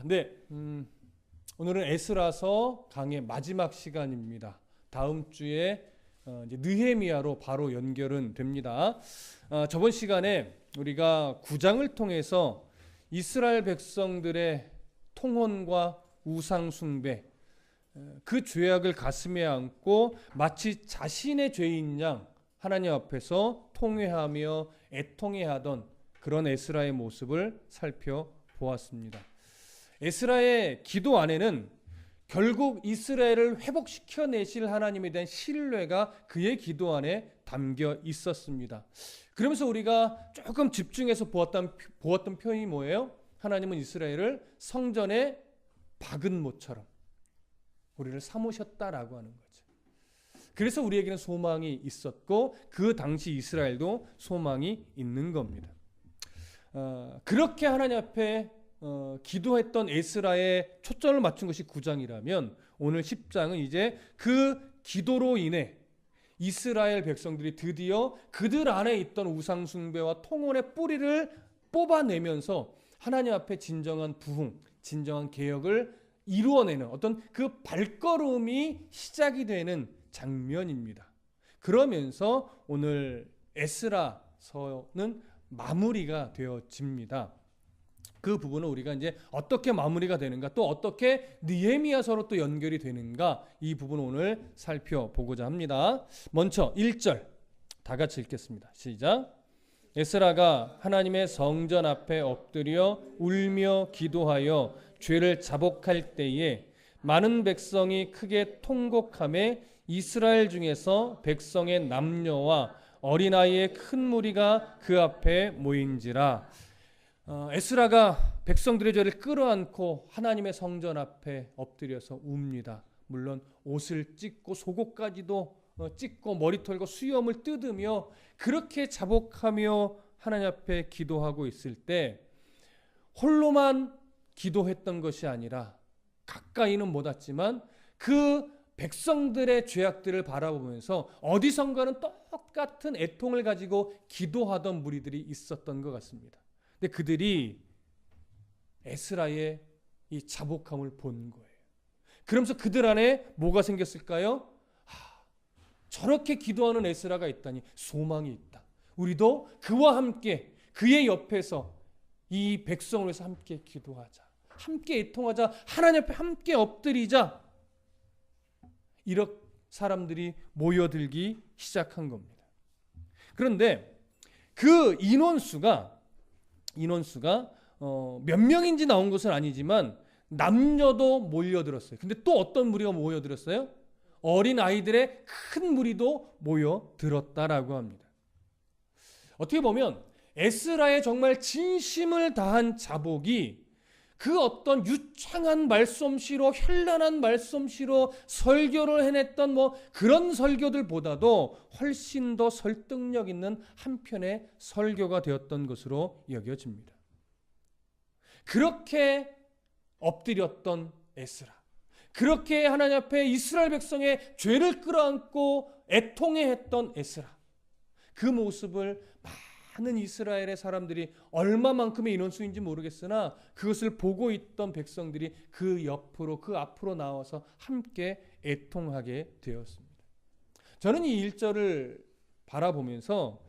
네. 오늘은 에스라서 강의 마지막 시간입니다. 다음 주에 이제 느헤미야로 바로 연결은 됩니다. 저번 시간에 우리가 9장을 통해서 이스라엘 백성들의 통혼과 우상 숭배, 그 죄악을 가슴에 안고 마치 자신의 죄인 양 하나님 앞에서 통회하며 애통해하던 그런 에스라의 모습을 살펴보았습니다. 에스라의 기도 안에는 결국 이스라엘을 회복시켜 내실 하나님에 대한 신뢰가 그의 기도 안에 담겨 있었습니다. 그러면서 우리가 조금 집중해서 보았던 표현이 뭐예요? 하나님은 이스라엘을 성전의 박은 모처럼 우리를 삼으셨다라고 하는 거죠. 그래서 우리에게는 소망이 있었고 그 당시 이스라엘도 소망이 있는 겁니다. 그렇게 하나님 앞에 기도했던 에스라의 초점을 맞춘 것이 9장이라면 오늘 10장은 이제 그 기도로 인해 이스라엘 백성들이 드디어 그들 안에 있던 우상 숭배와 통혼의 뿌리를 뽑아내면서 하나님 앞에 진정한 부흥, 진정한 개혁을 이루어내는 어떤 그 발걸음이 시작이 되는 장면입니다. 그러면서 오늘 에스라서는 마무리가 되어집니다. 그 부분은 우리가 이제 어떻게 마무리가 되는가, 또 어떻게 느헤미야서로 또 연결이 되는가, 이 부분을 오늘 살펴보고자 합니다. 먼저 1절 다 같이 읽겠습니다. 시작. 에스라가 하나님의 성전 앞에 엎드려 울며 기도하여 죄를 자복할 때에 많은 백성이 크게 통곡하며 이스라엘 중에서 백성의 남녀와 어린아이의 큰 무리가 그 앞에 모인지라. 에스라가 백성들의 죄를 끌어안고 하나님의 성전 앞에 엎드려서 웁니다. 물론 옷을 찢고 속옷까지도 찢고 머리 털고 수염을 뜯으며 그렇게 자복하며 하나님 앞에 기도하고 있을 때 홀로만 기도했던 것이 아니라 가까이는 못 왔지만 그 백성들의 죄악들을 바라보면서 어디선가는 똑같은 애통을 가지고 기도하던 무리들이 있었던 것 같습니다. 근데 그들이 에스라의 이 자복함을 본 거예요. 그러면서 그들 안에 뭐가 생겼을까요? 저렇게 기도하는 에스라가 있다니 소망이 있다. 우리도 그와 함께 그의 옆에서 이 백성을 위해서 함께 기도하자. 함께 애통하자. 하나님 앞에 함께 엎드리자. 이렇게 사람들이 모여들기 시작한 겁니다. 그런데 그 인원수가 몇 명인지 나온 것은 아니지만 남녀도 모여들었어요. 근데 또 어떤 무리가 모여들었어요? 어린 아이들의 큰 무리도 모여들었다라고 합니다. 어떻게 보면 에스라의 정말 진심을 다한 자복이 그 어떤 유창한 말솜씨로 현란한 말솜씨로 설교를 해냈던 그런 설교들보다도 훨씬 더 설득력 있는 한편의 설교가 되었던 것으로 여겨집니다. 그렇게 엎드렸던 에스라, 그렇게 하나님 앞에 이스라엘 백성의 죄를 끌어안고 애통해했던 에스라, 그 모습을 많은 이스라엘의 사람들이 얼마만큼의 인원수인지 모르겠으나 그것을 보고 있던 백성들이 그 옆으로 그 앞으로 나와서 함께 애통하게 되었습니다. 저는 이 1절을 바라보면서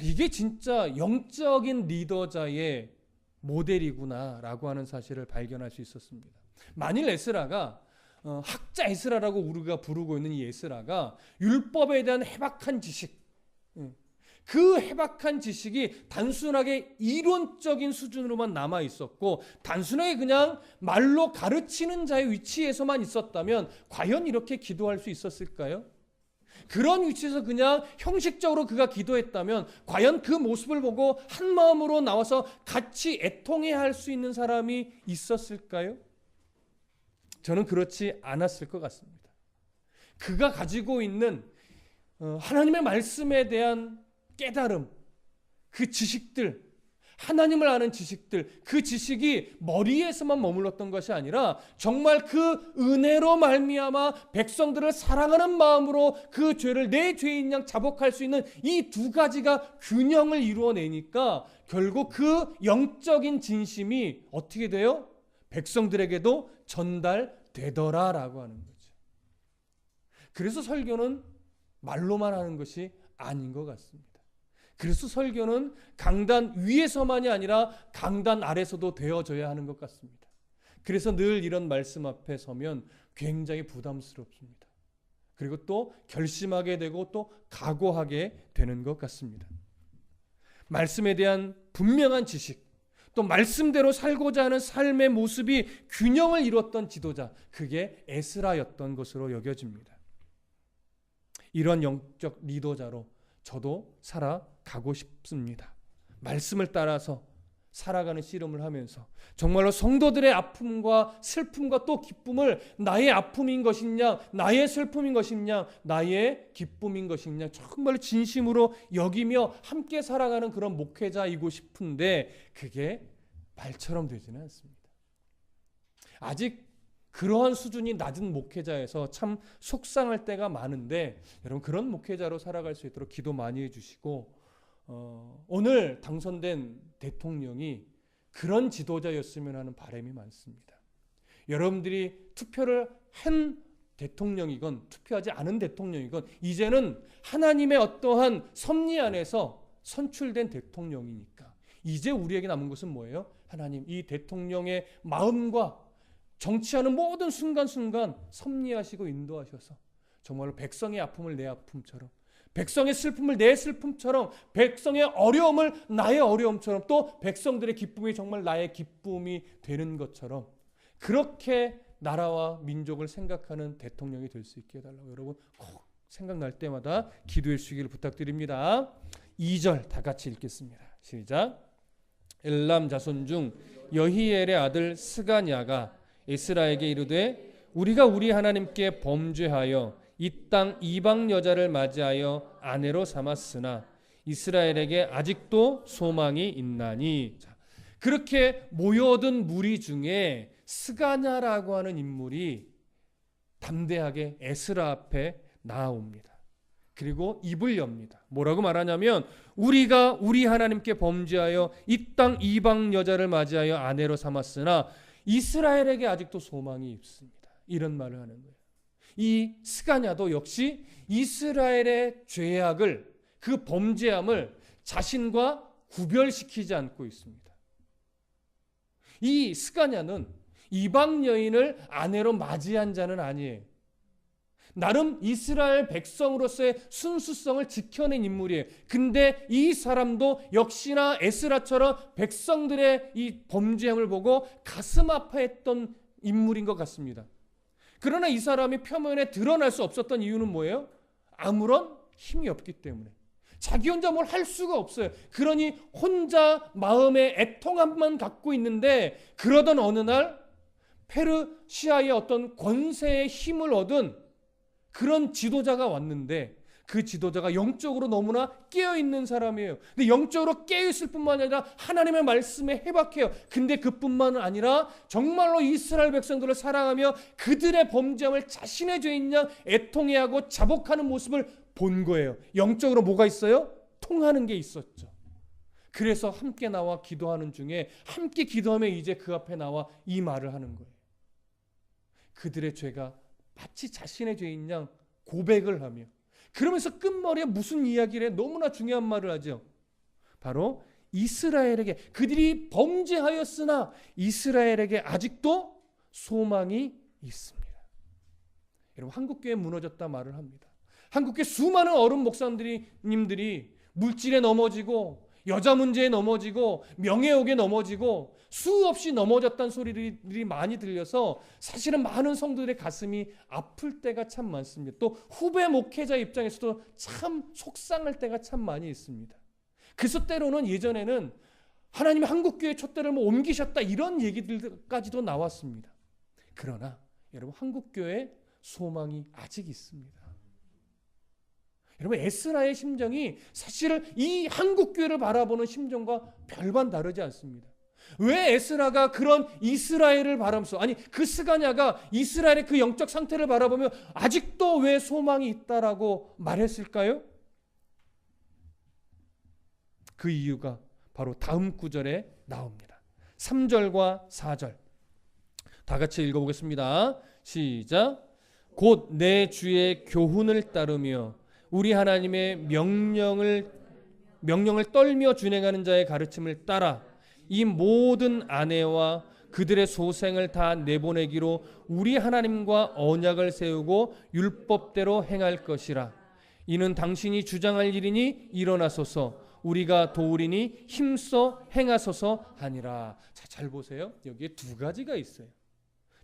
이게 진짜 영적인 리더자의 모델이구나라고 하는 사실을 발견할 수 있었습니다. 만일 에스라가 학자 에스라라고 우리가 부르고 있는 이 에스라가 율법에 대한 해박한 지식, 그 해박한 지식이 단순하게 이론적인 수준으로만 남아 있었고 단순하게 그냥 말로 가르치는 자의 위치에서만 있었다면 과연 이렇게 기도할 수 있었을까요? 그런 위치에서 그냥 형식적으로 그가 기도했다면 과연 그 모습을 보고 한 마음으로 나와서 같이 애통해야 할 수 있는 사람이 있었을까요? 저는 그렇지 않았을 것 같습니다. 그가 가지고 있는 하나님의 말씀에 대한 깨달음, 그 지식들, 하나님을 아는 지식들, 그 지식이 머리에서만 머물렀던 것이 아니라 정말 그 은혜로 말미암아 백성들을 사랑하는 마음으로 그 죄를 내 죄인 양 자복할 수 있는 이 두 가지가 균형을 이루어내니까 결국 그 영적인 진심이 어떻게 돼요? 백성들에게도 전달되더라라고 하는 거죠. 그래서 설교는 말로만 하는 것이 아닌 것 같습니다. 그래서 설교는 강단 위에서만이 아니라 강단 아래서도 되어져야 하는 것 같습니다. 그래서 늘 이런 말씀 앞에 서면 굉장히 부담스럽습니다. 그리고 또 결심하게 되고 또 각오하게 되는 것 같습니다. 말씀에 대한 분명한 지식, 또 말씀대로 살고자 하는 삶의 모습이 균형을 이뤘던 지도자, 그게 에스라였던 것으로 여겨집니다. 이런 영적 리더자로 저도 살아가고 싶습니다. 말씀을 따라서 살아가는 씨름을 하면서 정말로 성도들의 아픔과 슬픔과 또 기쁨을 나의 아픔인 것이냐, 나의 슬픔인 것이냐, 나의 기쁨인 것이냐 정말 진심으로 여기며 함께 살아가는 그런 목회자이고 싶은데 그게 말처럼 되지는 않습니다. 아직 그러한 수준이 낮은 목회자에서 참 속상할 때가 많은데 여러분 그런 목회자로 살아갈 수 있도록 기도 많이 해주시고 오늘 당선된 대통령이 그런 지도자였으면 하는 바람이 많습니다. 여러분들이 투표를 한 대통령이건 투표하지 않은 대통령이건 이제는 하나님의 어떠한 섭리 안에서 선출된 대통령이니까 이제 우리에게 남은 것은 뭐예요? 하나님 이 대통령의 마음과 정치하는 모든 순간순간 섭리하시고 인도하셔서 정말로 백성의 아픔을 내 아픔처럼, 백성의 슬픔을 내 슬픔처럼, 백성의 어려움을 나의 어려움처럼, 또 백성들의 기쁨이 정말 나의 기쁨이 되는 것처럼 그렇게 나라와 민족을 생각하는 대통령이 될 수 있게 해달라고 여러분 꼭 생각날 때마다 기도해 주시기를 부탁드립니다. 2절 다 같이 읽겠습니다. 시작. 엘람 자손 중 여히엘의 아들 스가냐가 에스라에게 이르되 우리가 우리 하나님께 범죄하여 이 땅 이방 여자를 맞이하여 아내로 삼았으나 이스라엘에게 아직도 소망이 있나니. 자, 그렇게 모여든 무리 중에 스가냐라고 하는 인물이 담대하게 에스라 앞에 나옵니다. 그리고 입을 엽니다. 뭐라고 말하냐면 우리가 우리 하나님께 범죄하여 이 땅 이방 여자를 맞이하여 아내로 삼았으나 이스라엘에게 아직도 소망이 있습니다. 이런 말을 하는 거예요. 이 스가냐도 역시 이스라엘의 죄악을, 그 범죄함을 자신과 구별시키지 않고 있습니다. 이 스가냐는 이방 여인을 아내로 맞이한 자는 아니에요. 나름 이스라엘 백성으로서의 순수성을 지켜낸 인물이에요. 근데 이 사람도 역시나 에스라처럼 백성들의 이 범죄함을 보고 가슴 아파했던 인물인 것 같습니다. 그러나 이 사람이 표면에 드러날 수 없었던 이유는 뭐예요? 아무런 힘이 없기 때문에. 자기 혼자 뭘 할 수가 없어요. 그러니 혼자 마음의 애통함만 갖고 있는데 그러던 어느 날 페르시아의 어떤 권세의 힘을 얻은 그런 지도자가 왔는데 그 지도자가 영적으로 너무나 깨어있는 사람이에요. 근데 영적으로 깨어있을 뿐만 아니라 하나님의 말씀에 해박해요. 근데 그뿐만 아니라 정말로 이스라엘 백성들을 사랑하며 그들의 범죄함을 자신의 죄인 양 애통해하고 자복하는 모습을 본 거예요. 영적으로 뭐가 있어요? 통하는 게 있었죠. 그래서 함께 나와 기도하는 중에 함께 기도하며 이제 그 앞에 나와 이 말을 하는 거예요. 그들의 죄가 마치 자신의 죄인 양 고백을 하며 그러면서 끝머리에 무슨 이야기를 해? 너무나 중요한 말을 하죠. 바로 이스라엘에게 그들이 범죄하였으나 이스라엘에게 아직도 소망이 있습니다. 여러분 한국교회 무너졌다 말을 합니다. 한국교회 수많은 어른 목사님들이 물질에 넘어지고 여자 문제에 넘어지고 명예욕에 넘어지고 수없이 넘어졌다는 소리들이 많이 들려서 사실은 많은 성도들의 가슴이 아플 때가 참 많습니다. 또 후배 목회자 입장에서도 참 속상할 때가 참 많이 있습니다. 그래서 때로는 예전에는 하나님이 한국교회 촛대를 뭐 옮기셨다 이런 얘기들까지도 나왔습니다. 그러나 여러분 한국교회에 소망이 아직 있습니다. 여러분 에스라의 심정이 사실은 이 한국교회를 바라보는 심정과 별반 다르지 않습니다. 왜 에스라가 그런 이스라엘을 바라면서 아니 그 스가냐가 이스라엘의 그 영적 상태를 바라보며 아직도 왜 소망이 있다라고 말했을까요? 그 이유가 바로 다음 구절에 나옵니다. 3절과 4절 다 같이 읽어보겠습니다. 시작. 곧 내 주의 교훈을 따르며 우리 하나님의 명령을 떨며 준행하는 자의 가르침을 따라 이 모든 아내와 그들의 소생을 다 내보내기로 우리 하나님과 언약을 세우고 율법대로 행할 것이라. 이는 당신이 주장할 일이니 일어나소서, 우리가 도우리니 힘써 행하소서 하니라. 자, 잘 보세요. 여기에 두 가지가 있어요.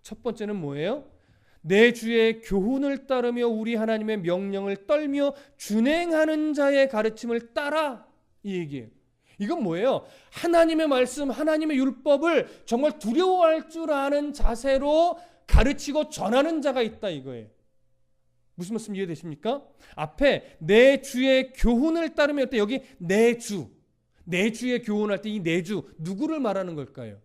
첫 번째는 뭐예요? 내 주의 교훈을 따르며 우리 하나님의 명령을 떨며 준행하는 자의 가르침을 따라, 이 얘기예요. 이건 뭐예요? 하나님의 말씀, 하나님의 율법을 정말 두려워할 줄 아는 자세로 가르치고 전하는 자가 있다 이거예요. 무슨 말씀 이해되십니까? 앞에 내 주의 교훈을 따르며, 여기 내 주의 교훈할 때 이 내 주, 누구를 말하는 걸까요?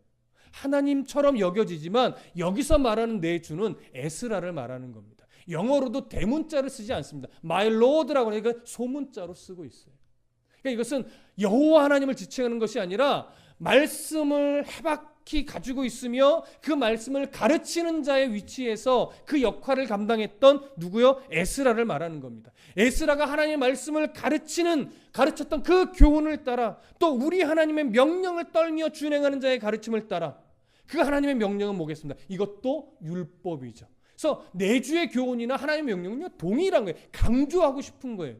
하나님처럼 여겨지지만 여기서 말하는 내 주는 에스라를 말하는 겁니다. 영어로도 대문자를 쓰지 않습니다. My Lord라고 하니까 소문자로 쓰고 있어요. 그러니까 이것은 여호와 하나님을 지칭하는 것이 아니라 말씀을 해박히 가지고 있으며 그 말씀을 가르치는 자의 위치에서 그 역할을 감당했던 누구요? 에스라를 말하는 겁니다. 에스라가 하나님의 말씀을 가르쳤던 그 교훈을 따라, 또 우리 하나님의 명령을 떨며 준행하는 자의 가르침을 따라, 그 하나님의 명령은 뭐겠습니까? 이것도 율법이죠. 그래서 내 주의 교훈이나 하나님의 명령은요, 동일한 거예요. 강조하고 싶은 거예요.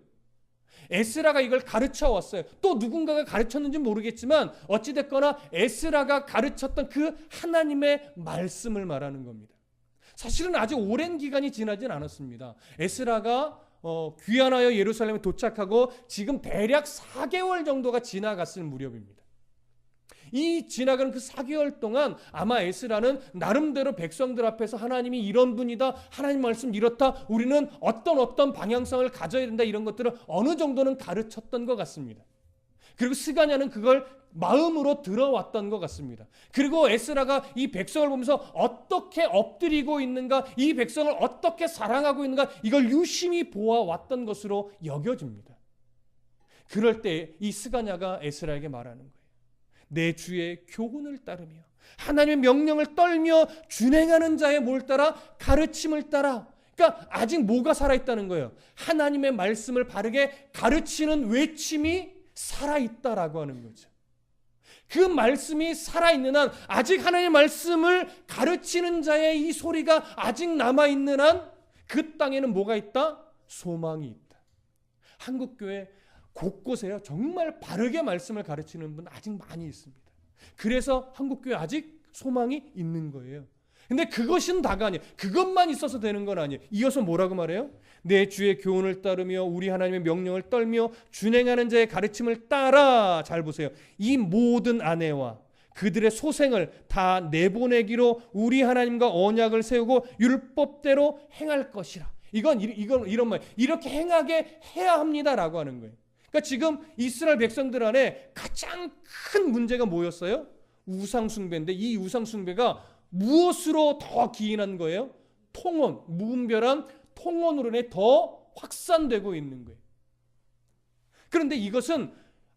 에스라가 이걸 가르쳐 왔어요. 또 누군가가 가르쳤는지 모르겠지만 어찌됐거나 에스라가 가르쳤던 그 하나님의 말씀을 말하는 겁니다. 사실은 아주 오랜 기간이 지나진 않았습니다. 에스라가 귀환하여 예루살렘에 도착하고 지금 대략 4개월 정도가 지나갔을 무렵입니다. 이 지나가는 그 4개월 동안 아마 에스라는 나름대로 백성들 앞에서 하나님이 이런 분이다, 하나님 말씀 이렇다, 우리는 어떤 방향성을 가져야 된다, 이런 것들을 어느 정도는 가르쳤던 것 같습니다. 그리고 스가냐는 그걸 마음으로 들어왔던 것 같습니다. 그리고 에스라가 이 백성을 보면서 어떻게 엎드리고 있는가, 이 백성을 어떻게 사랑하고 있는가, 이걸 유심히 보아왔던 것으로 여겨집니다. 그럴 때 이 스가냐가 에스라에게 말하는 거예요. 내 주의 교훈을 따르며 하나님의 명령을 떨며 준행하는 자의 뭘 따라? 가르침을 따라. 그러니까 아직 뭐가 살아있다는 거예요? 하나님의 말씀을 바르게 가르치는 외침이 살아있다라고 하는 거죠. 그 말씀이 살아있는 한, 아직 하나님의 말씀을 가르치는 자의 이 소리가 아직 남아있는 한 그 땅에는 뭐가 있다? 소망이 있다. 한국교회 곳곳에요, 정말 바르게 말씀을 가르치는 분 아직 많이 있습니다. 그래서 한국교회 아직 소망이 있는 거예요. 근데 그것은 다가 아니에요. 그것만 있어서 되는 건 아니에요. 이어서 뭐라고 말해요? 내 주의 교훈을 따르며 우리 하나님의 명령을 떨며 준행하는 자의 가르침을 따라. 잘 보세요. 이 모든 아내와 그들의 소생을 다 내보내기로 우리 하나님과 언약을 세우고 율법대로 행할 것이라. 이건 이런 말, 이렇게 행하게 해야 합니다라고 하는 거예요. 그러니까 지금 이스라엘 백성들 안에 가장 큰 문제가 뭐였어요? 우상숭배인데, 이 우상숭배가 무엇으로 더 기인한 거예요? 통원, 무분별한 통원으로 인해 더 확산되고 있는 거예요. 그런데 이것은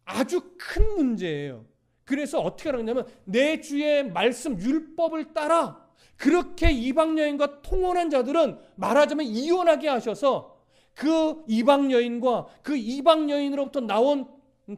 아주 큰 문제예요. 그래서 어떻게 하느냐면 내 주의 말씀 율법을 따라 그렇게 이방 여인과 통혼한 자들은 말하자면 이혼하게 하셔서 그 이방 여인과 그 이방 여인으로부터 나온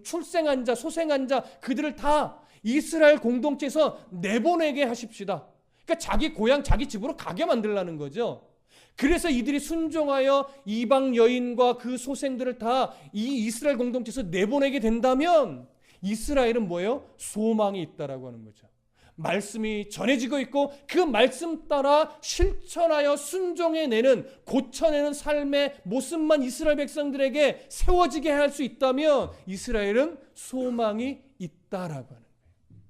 출생한 자, 소생한 자, 그들을 다 이스라엘 공동체에서 내보내게 하십시다. 그러니까 자기 고향, 자기 집으로 가게 만들라는 거죠. 그래서 이들이 순종하여 이방 여인과 그 소생들을 다 이 이스라엘 공동체에서 내보내게 된다면 이스라엘은 뭐예요? 소망이 있다라고 하는 거죠. 말씀이 전해지고 있고 그 말씀 따라 실천하여 순종해내는, 고쳐내는 삶의 모습만 이스라엘 백성들에게 세워지게 할 수 있다면 이스라엘은 소망이 있다라고 하는 거예요.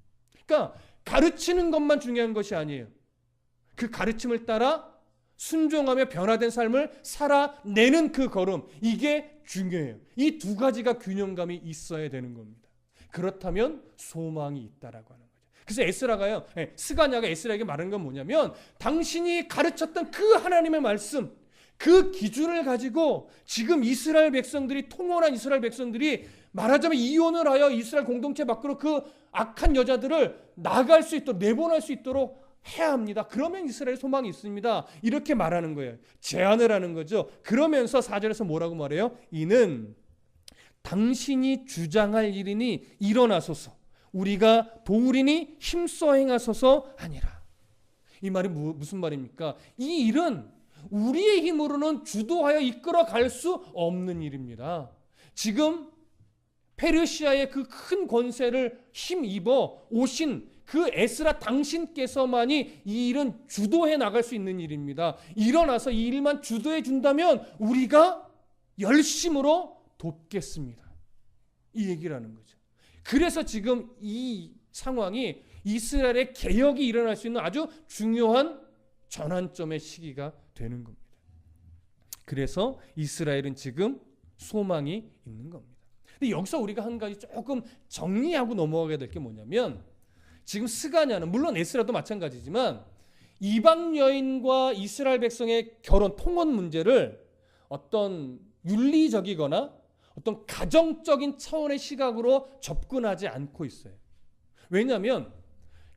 그러니까 가르치는 것만 중요한 것이 아니에요. 그 가르침을 따라 순종하며 변화된 삶을 살아내는 그 걸음, 이게 중요해요. 이 두 가지가 균형감이 있어야 되는 겁니다. 그렇다면 소망이 있다라고 하는 거예요. 그래서 에스라가요, 스가냐가 에스라에게 말하는 건 뭐냐면 당신이 가르쳤던 그 하나님의 말씀, 그 기준을 가지고 지금 이스라엘 백성들이, 통혼한 이스라엘 백성들이 말하자면 이혼을 하여 이스라엘 공동체 밖으로 그 악한 여자들을 나갈 수 있도록, 내보낼 수 있도록 해야 합니다. 그러면 이스라엘 소망이 있습니다. 이렇게 말하는 거예요. 제안을 하는 거죠. 그러면서 4절에서 뭐라고 말해요? 이는 당신이 주장할 일이니 일어나소서, 우리가 도우리니 힘써 행하소서 하니라. 이 말이 무슨 말입니까? 이 일은 우리의 힘으로는 주도하여 이끌어 갈 수 없는 일입니다. 지금 페르시아의 그 큰 권세를 힘입어 오신 그 에스라 당신께서만이 이 일은 주도해 나갈 수 있는 일입니다. 일어나서 이 일만 주도해 준다면 우리가 열심으로 돕겠습니다. 이 얘기를 하는 거죠. 그래서 지금 이 상황이 이스라엘의 개혁이 일어날 수 있는 아주 중요한 전환점의 시기가 되는 겁니다. 그래서 이스라엘은 지금 소망이 있는 겁니다. 근데 여기서 우리가 한 가지 조금 정리하고 넘어가게 될 게 뭐냐면, 지금 스가냐는 물론 에스라도 마찬가지지만 이방 여인과 이스라엘 백성의 결혼 통혼 문제를 어떤 윤리적이거나 어떤 가정적인 차원의 시각으로 접근하지 않고 있어요. 왜냐하면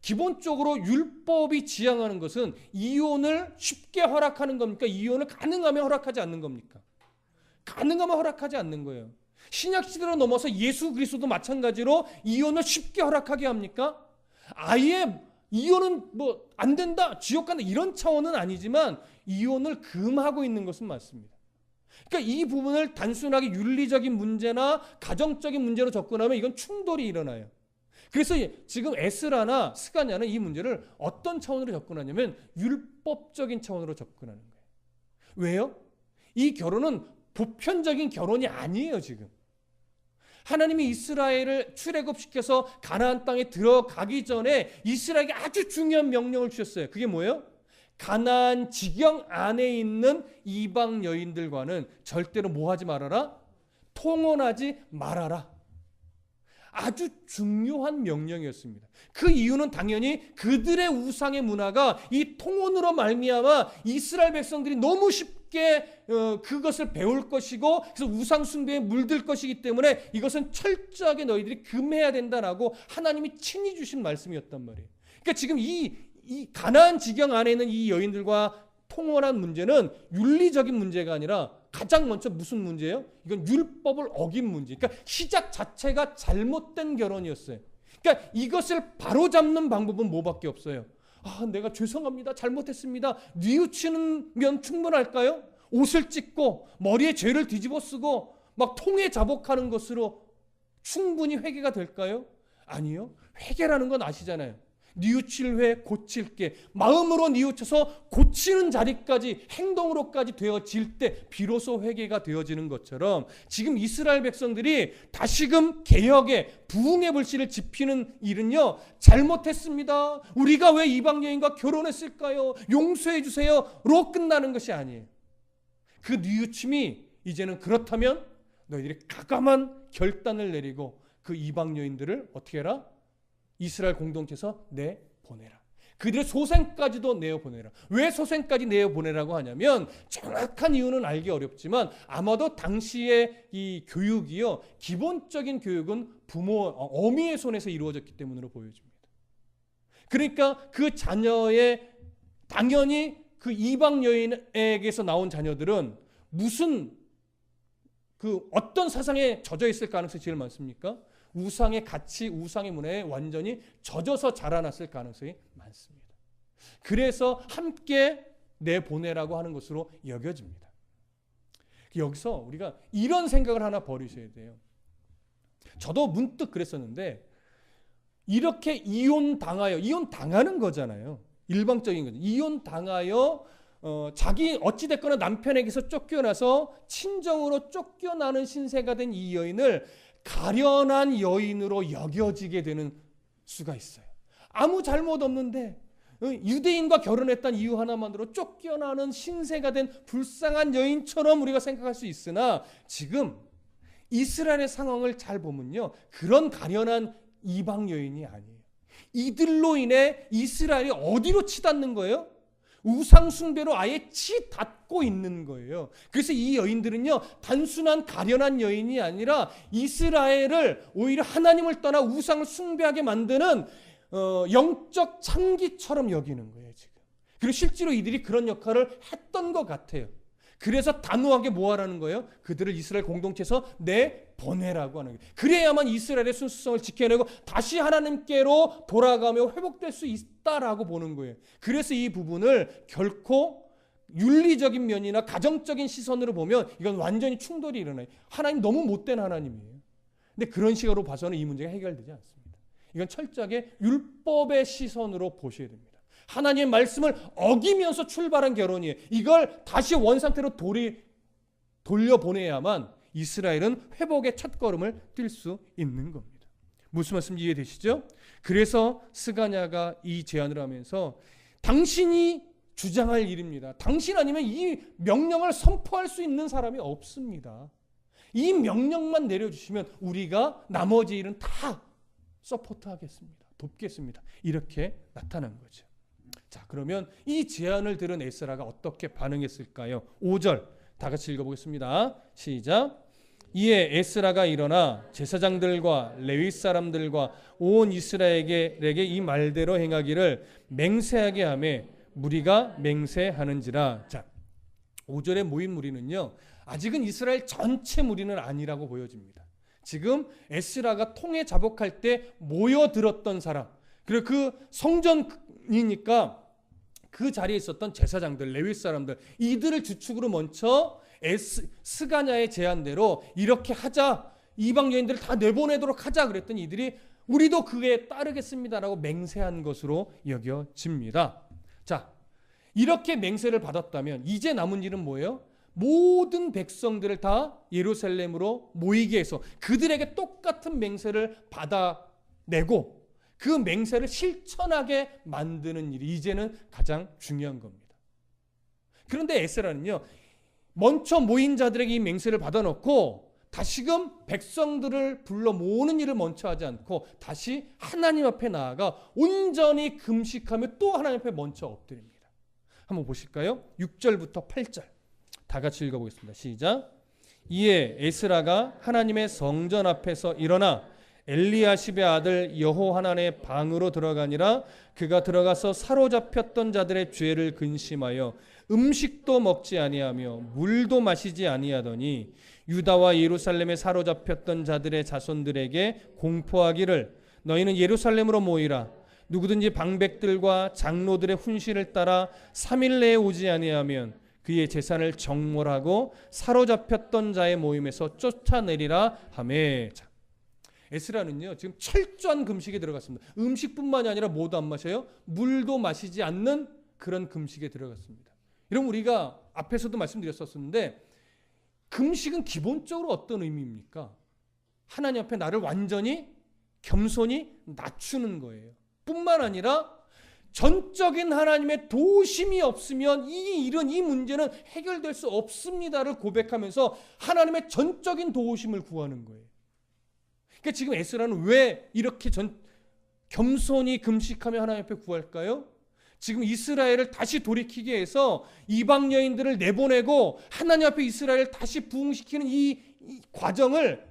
기본적으로 율법이 지향하는 것은 이혼을 쉽게 허락하는 겁니까? 이혼을 가능하면 허락하지 않는 겁니까? 가능하면 허락하지 않는 거예요. 신약 시대로 넘어서 예수 그리스도도 마찬가지로 이혼을 쉽게 허락하게 합니까? 아예 이혼은 뭐 안 된다, 지옥 간다 이런 차원은 아니지만 이혼을 금하고 있는 것은 맞습니다. 그러니까 이 부분을 단순하게 윤리적인 문제나 가정적인 문제로 접근하면 이건 충돌이 일어나요. 그래서 지금 에스라나 스가냐는 이 문제를 어떤 차원으로 접근하냐면 율법적인 차원으로 접근하는 거예요. 왜요? 이 결혼은 보편적인 결혼이 아니에요. 지금 하나님이 이스라엘을 출애굽시켜서 가나안 땅에 들어가기 전에 이스라엘에게 아주 중요한 명령을 주셨어요. 그게 뭐예요? 가나안 지경 안에 있는 이방 여인들과는 절대로 뭐 하지 말아라? 통혼하지 말아라. 아주 중요한 명령이었습니다. 그 이유는 당연히 그들의 우상의 문화가 이 통혼으로 말미암아 이스라엘 백성들이 너무 쉽게 그것을 배울 것이고, 그래서 우상 숭배에 물들 것이기 때문에 이것은 철저하게 너희들이 금해야 된다라고 하나님이 친히 주신 말씀이었단 말이에요. 그러니까 지금 이 가나안 지경 안에 있는 이 여인들과 통혼한 문제는 윤리적인 문제가 아니라 가장 먼저 무슨 문제예요? 이건 율법을 어긴 문제. 그러니까 시작 자체가 잘못된 결혼이었어요. 그러니까 이것을 바로잡는 방법은 뭐밖에 없어요. 내가 죄송합니다, 잘못했습니다, 뉘우치면 충분할까요? 옷을 찢고 머리에 죄를 뒤집어 쓰고 막 통에 자복하는 것으로 충분히 회개가 될까요? 아니요. 회개라는 건 아시잖아요. 뉘우칠 회 고칠게, 마음으로 뉘우쳐서 고치는 자리까지 행동으로까지 되어질 때 비로소 회개가 되어지는 것처럼 지금 이스라엘 백성들이 다시금 개혁의 부흥의 불씨를 지피는 일은요, 잘못했습니다, 우리가 왜 이방 여인과 결혼했을까요, 용서해 주세요로 끝나는 것이 아니에요. 그 뉘우침이 이제는 그렇다면 너희들이 가감한 결단을 내리고 그 이방 여인들을 어떻게 해라? 이스라엘 공동체에서 내보내라. 그들의 소생까지도 내어보내라. 왜 소생까지 내어보내라고 하냐면, 정확한 이유는 알기 어렵지만 아마도 당시의 이 교육이요, 기본적인 교육은 어미의 손에서 이루어졌기 때문으로 보여집니다. 그러니까 그 자녀의, 당연히 그 이방 여인에게서 나온 자녀들은 무슨 어떤 사상에 젖어 있을 가능성이 제일 많습니까? 우상의 가치, 우상의 문화에 완전히 젖어서 자라났을 가능성이 많습니다. 그래서 함께 내보내라고 하는 것으로 여겨집니다. 여기서 우리가 이런 생각을 하나 버리셔야 돼요. 저도 문득 그랬었는데, 이렇게 이혼당하는 거잖아요. 일방적인 거죠. 이혼당하여 자기 어찌됐거나 남편에게서 쫓겨나서 친정으로 쫓겨나는 신세가 된 이 여인을 가련한 여인으로 여겨지게 되는 수가 있어요. 아무 잘못 없는데 유대인과 결혼했다는 이유 하나만으로 쫓겨나는 신세가 된 불쌍한 여인처럼 우리가 생각할 수 있으나, 지금 이스라엘의 상황을 잘 보면요, 그런 가련한 이방 여인이 아니에요. 이들로 인해 이스라엘이 어디로 치닫는 거예요? 우상 숭배로 아예 치닫고 있는 거예요. 그래서 이 여인들은요, 단순한 가련한 여인이 아니라 이스라엘을 오히려 하나님을 떠나 우상을 숭배하게 만드는 영적 창기처럼 여기는 거예요, 지금. 그리고 실제로 이들이 그런 역할을 했던 것 같아요. 그래서 단호하게 뭐 하라는 거예요? 그들을 이스라엘 공동체에서 내보내라고 하는 거예요. 그래야만 이스라엘의 순수성을 지켜내고 다시 하나님께로 돌아가며 회복될 수 있다라고 보는 거예요. 그래서 이 부분을 결코 윤리적인 면이나 가정적인 시선으로 보면 이건 완전히 충돌이 일어나요. 하나님 너무 못된 하나님이에요. 근데 그런 식으로 봐서는 이 문제가 해결되지 않습니다. 이건 철저하게 율법의 시선으로 보셔야 됩니다. 하나님의 말씀을 어기면서 출발한 결혼이에요. 이걸 다시 원상태로 돌려보내야만 이스라엘은 회복의 첫걸음을 뛸 수 있는 겁니다. 무슨 말씀인지 이해되시죠? 그래서 스가냐가 이 제안을 하면서 당신이 주장할 일입니다. 당신 아니면 이 명령을 선포할 수 있는 사람이 없습니다. 이 명령만 내려주시면 우리가 나머지 일은 다 서포트하겠습니다. 돕겠습니다. 이렇게 나타난 거죠. 자, 그러면 이 제안을 들은 에스라가 어떻게 반응했을까요? 5절 다 같이 읽어보겠습니다. 시작. 이에 에스라가 일어나 제사장들과 레위 사람들과 온 이스라엘에게 이 말대로 행하기를 맹세하게 하며 무리가 맹세하는지라. 자, 5절에 모인 무리는요, 아직은 이스라엘 전체 무리는 아니라고 보여집니다. 지금 에스라가 통에 자복할 때 모여들었던 사람, 그리고 그 성전이니까 그 자리에 있었던 제사장들, 레위 사람들, 이들을 주축으로 먼저 스가냐의 제안대로 이렇게 하자, 이방 여인들을 다 내보내도록 하자 그랬더니 이들이 우리도 그에 따르겠습니다라고 맹세한 것으로 여겨집니다. 자, 이렇게 맹세를 받았다면 이제 남은 일은 뭐예요? 모든 백성들을 다 예루살렘으로 모이게 해서 그들에게 똑같은 맹세를 받아내고 그 맹세를 실천하게 만드는 일이 이제는 가장 중요한 겁니다. 그런데 에스라는요, 먼저 모인 자들에게 이 맹세를 받아놓고 다시금 백성들을 불러 모으는 일을 먼저 하지 않고 다시 하나님 앞에 나아가 온전히 금식하며 또 하나님 앞에 먼저 엎드립니다. 한번 보실까요? 6절부터 8절 다 같이 읽어보겠습니다. 시작. 이에 에스라가 하나님의 성전 앞에서 일어나 엘리야십의 아들 여호하난의 방으로 들어가니라. 그가 들어가서 사로잡혔던 자들의 죄를 근심하여 음식도 먹지 아니하며 물도 마시지 아니하더니 유다와 예루살렘에 사로잡혔던 자들의 자손들에게 공포하기를 너희는 예루살렘으로 모이라. 누구든지 방백들과 장로들의 훈시를 따라 3일 내에 오지 아니하면 그의 재산을 정몰하고 사로잡혔던 자의 모임에서 쫓아내리라 하매. 에스라는요, 지금 철저한 금식에 들어갔습니다. 음식뿐만이 아니라 뭐도 안 마셔요? 물도 마시지 않는 그런 금식에 들어갔습니다. 여러분, 우리가 앞에서도 말씀드렸었는데 금식은 기본적으로 어떤 의미입니까? 하나님 앞에 나를 완전히 겸손히 낮추는 거예요. 뿐만 아니라 전적인 하나님의 도우심이 없으면 이 일은, 이 문제는 해결될 수 없습니다를 고백하면서 하나님의 전적인 도우심을 구하는 거예요. 그러니까 지금 에스라는 왜 이렇게 겸손히 금식하며 하나님 앞에 구할까요? 지금 이스라엘을 다시 돌이키게 해서 이방 여인들을 내보내고 하나님 앞에 이스라엘을 다시 부흥시키는 이 과정을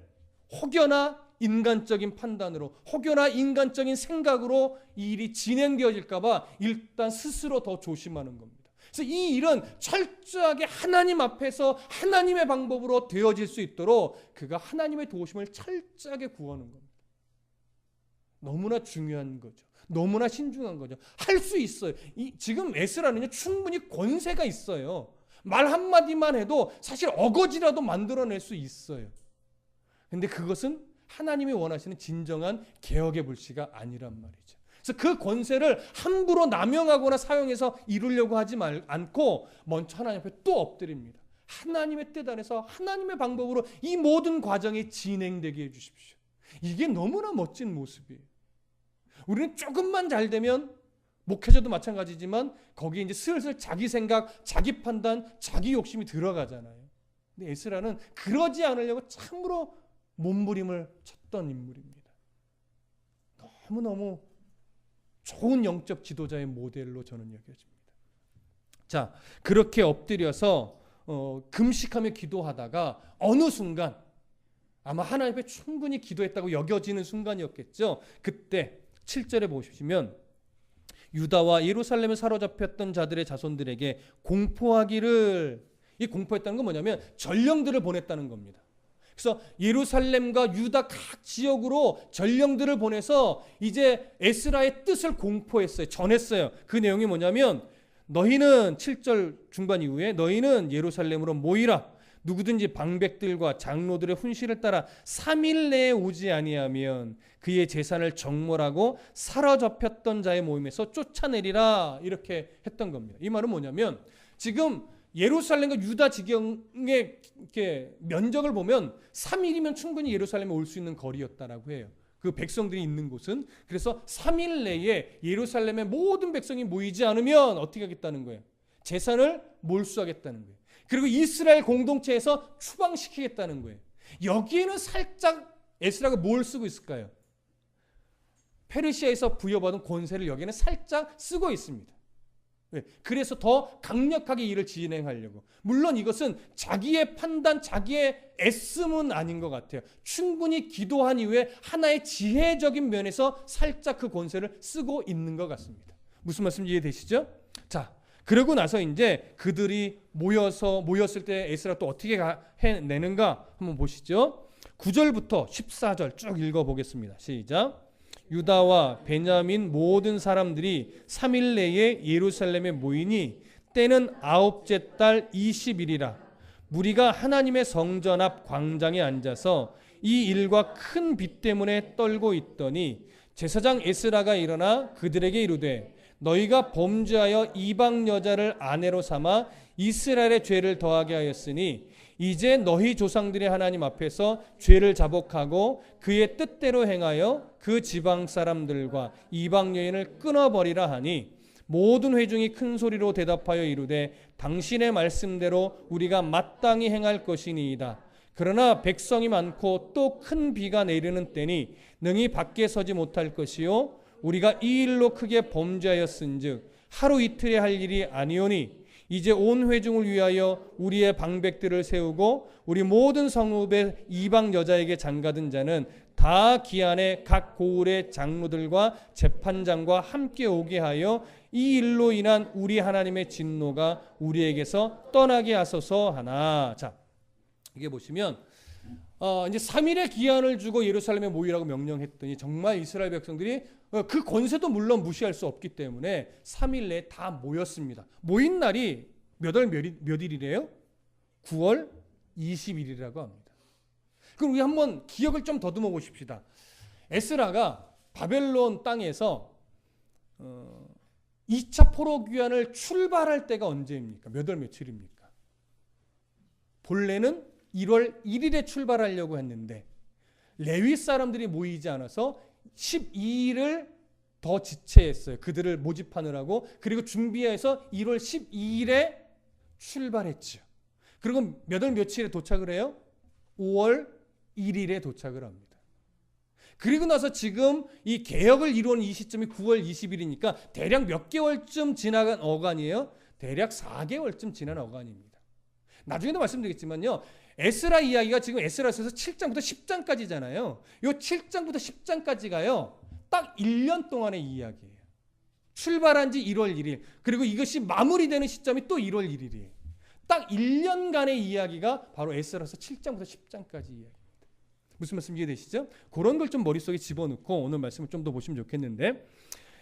혹여나 인간적인 판단으로, 혹여나 인간적인 생각으로 이 일이 진행되어질까 봐 일단 스스로 더 조심하는 겁니다. 그래서 이 일은 철저하게 하나님 앞에서 하나님의 방법으로 되어질 수 있도록 그가 하나님의 도우심을 철저하게 구하는 겁니다. 너무나 중요한 거죠. 너무나 신중한 거죠. 할 수 있어요. 지금 에스라는요, 충분히 권세가 있어요. 말 한마디만 해도 사실 어거지라도 만들어낼 수 있어요. 근데 그것은 하나님이 원하시는 진정한 개혁의 불씨가 아니란 말이죠. 그래서 그 권세를 함부로 남용하거나 사용해서 이루려고 하지 않고 먼저 하나님 앞에 또 엎드립니다. 하나님의 뜻 안에서 하나님의 방법으로 이 모든 과정이 진행되게 해주십시오. 이게 너무나 멋진 모습이에요. 우리는 조금만 잘 되면, 목회자도 마찬가지지만 거기에 이제 슬슬 자기 생각, 자기 판단, 자기 욕심이 들어가잖아요. 근데 에스라는 그러지 않으려고 참으로 몸부림을 쳤던 인물입니다. 너무너무 좋은 영적 지도자의 모델로 저는 여겨집니다. 자, 그렇게 엎드려서 금식하며 기도하다가 어느 순간, 아마 하나님 앞에 충분히 기도했다고 여겨지는 순간이었겠죠. 그때 7절에 보시면 유다와 예루살렘에 사로잡혔던 자들의 자손들에게 공포하기를, 이 공포했다는 건 뭐냐면 전령들을 보냈다는 겁니다. 그래서 예루살렘과 유다 각 지역으로 전령들을 보내서 이제 에스라의 뜻을 공포했어요. 전했어요. 그 내용이 뭐냐면 너희는 7절 중반 이후에 너희는 예루살렘으로 모이라. 누구든지 방백들과 장로들의 훈시를 따라 3일 내에 오지 아니하면 그의 재산을 정몰하고 사로잡혔던 자의 모임에서 쫓아내리라. 이렇게 했던 겁니다. 이 말은 뭐냐면 지금 예루살렘과 유다 지경의 이렇게 면적을 보면 3일이면 충분히 예루살렘에 올 수 있는 거리였다라고 해요. 그 백성들이 있는 곳은. 그래서 3일 내에 예루살렘의 모든 백성이 모이지 않으면 어떻게 하겠다는 거예요? 재산을 몰수하겠다는 거예요. 그리고 이스라엘 공동체에서 추방시키겠다는 거예요. 여기에는 살짝 에스라가 뭘 쓰고 있을까요? 페르시아에서 부여받은 권세를 여기에는 살짝 쓰고 있습니다. 그래서 더 강력하게 일을 진행하려고. 물론 이것은 자기의 판단, 자기의 애씀은 아닌 것 같아요. 충분히 기도한 이후에 하나의 지혜적인 면에서 살짝 그 권세를 쓰고 있는 것 같습니다. 무슨 말씀인지 이해되시죠? 자, 그러고 나서 이제 그들이 모였을 때 에스라 또 어떻게 해내는가 한번 보시죠. 9절부터 14절 쭉 읽어보겠습니다. 시작. 유다와 베냐민 모든 사람들이 3일 내에 예루살렘에 모이니 때는 9째 달 20일이라. 무리가 하나님의 성전 앞 광장에 앉아서 이 일과 큰 비 때문에 떨고 있더니 제사장 에스라가 일어나 그들에게 이르되 너희가 범죄하여 이방 여자를 아내로 삼아 이스라엘의 죄를 더하게 하였으니 이제 너희 조상들의 하나님 앞에서 죄를 자복하고 그의 뜻대로 행하여 그 지방 사람들과 이방 여인을 끊어버리라 하니 모든 회중이 큰 소리로 대답하여 이르되 당신의 말씀대로 우리가 마땅히 행할 것이니이다. 그러나 백성이 많고 또 큰 비가 내리는 때니 능히 밖에 서지 못할 것이요 우리가 이 일로 크게 범죄하였은즉 하루 이틀에 할 일이 아니오니 이제 온 회중을 위하여 우리의 방백들을 세우고 우리 모든 성읍의 이방 여자에게 장가든 자는 다 기한에 각 고을의 장로들과 재판장과 함께 오게 하여 이 일로 인한 우리 하나님의 진노가 우리에게서 떠나게 하소서 하나. 자, 이게 보시면 이제 3일의 기한을 주고 예루살렘에 모이라고 명령했더니 정말 이스라엘 백성들이 그 권세도 물론 무시할 수 없기 때문에 3일 내에 다 모였습니다. 모인 날이 몇 일이래요? 9월 20일이라고 합니다. 그럼 우리 한번 기억을 좀 더듬어 보십시다. 에스라가 바벨론 땅에서 2차 포로 귀환을 출발할 때가 언제입니까? 몇 월 며칠입니까? 본래는 1월 1일에 출발하려고 했는데 레위 사람들이 모이지 않아서 12일을 더 지체했어요. 그들을 모집하느라고. 그리고 준비해서 1월 12일에 출발했죠. 그리고 몇 월 며칠에 도착을 해요? 5월 1일에 도착을 합니다. 그리고 나서 지금 이 개혁을 이루는 이 시점이 9월 20일이니까 대략 몇 개월쯤 지나간 어간이에요? 대략 4개월쯤 지난 어간입니다. 나중에도 말씀드리겠지만요. 에스라 이야기가 지금 에스라서에서 7장부터 10장까지잖아요. 요 7장부터 10장까지가요. 딱 1년 동안의 이야기예요. 출발한 지 1월 1일. 그리고 이것이 마무리되는 시점이 또 1월 1일이에요. 딱 1년간의 이야기가 바로 에스라서 7장부터 10장까지 이야기입니다. 무슨 말씀 이해되시죠? 그런 걸 좀 머릿속에 집어넣고 오늘 말씀을 좀 더 보시면 좋겠는데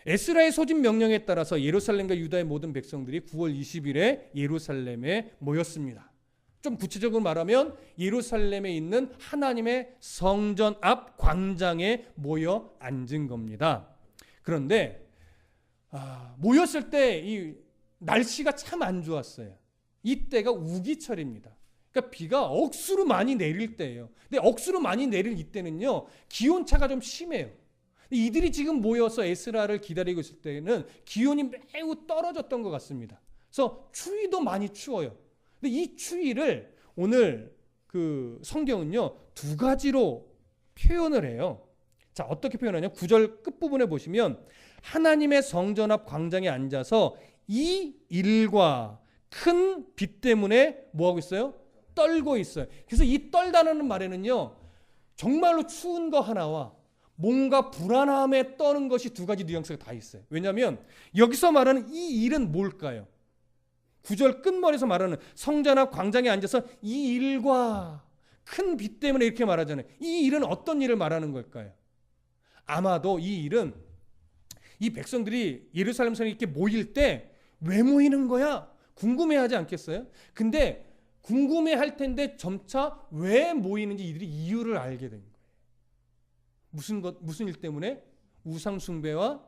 에스라의 소집 명령에 따라서 예루살렘과 유다의 모든 백성들이 9월 20일에 예루살렘에 모였습니다. 좀 구체적으로 말하면 예루살렘에 있는 하나님의 성전 앞 광장에 모여 앉은 겁니다. 그런데 모였을 때 이 날씨가 참 안 좋았어요. 이때가 우기철입니다. 그러니까 비가 억수로 많이 내릴 때예요. 근데 억수로 많이 내릴 이때는요. 기온차가 좀 심해요. 이들이 지금 모여서 에스라를 기다리고 있을 때는 기온이 매우 떨어졌던 것 같습니다. 그래서 추위도 많이 추워요. 근데 이 추위를 오늘 그 성경은요. 두 가지로 표현을 해요. 자, 어떻게 표현하냐? 9절 끝부분에 보시면 하나님의 성전 앞 광장에 앉아서 이 일과 큰 비 때문에 뭐하고 있어요? 떨고 있어요. 그래서 이 떨다는 말에는요. 정말로 추운 거 하나와 뭔가 불안함에 떠는 것이 두 가지 뉘앙스가 다 있어요. 왜냐하면 여기서 말하는 이 일은 뭘까요? 9절 끝머리에서 말하는 성전 앞 광장에 앉아서 이 일과 큰 비 때문에 이렇게 말하잖아요. 이 일은 어떤 일을 말하는 걸까요? 아마도 이 일은 이 백성들이 예루살렘 성에 이렇게 모일 때 왜 모이는 거야? 궁금해하지 않겠어요? 근데 궁금해할 텐데 점차 왜 모이는지 이들이 이유를 알게 된 거예요. 무슨 일 때문에? 우상 숭배와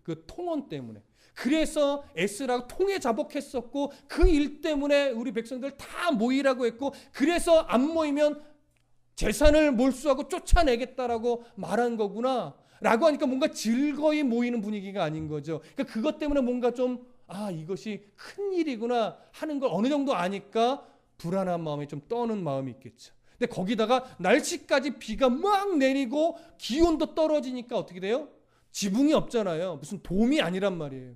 그 통원 때문에. 그래서 에스라가 통에 자복했었고 그 일 때문에 우리 백성들 다 모이라고 했고 그래서 안 모이면 재산을 몰수하고 쫓아내겠다라고 말한 거구나 라고 하니까 뭔가 즐거이 모이는 분위기가 아닌 거죠. 그러니까 그것 때문에 뭔가 좀 이것이 큰 일이구나 하는 걸 어느 정도 아니까 불안한 마음에 좀 떠는 마음이 있겠죠. 근데 거기다가 날씨까지 비가 막 내리고 기온도 떨어지니까 어떻게 돼요? 지붕이 없잖아요. 무슨 돔이 아니란 말이에요.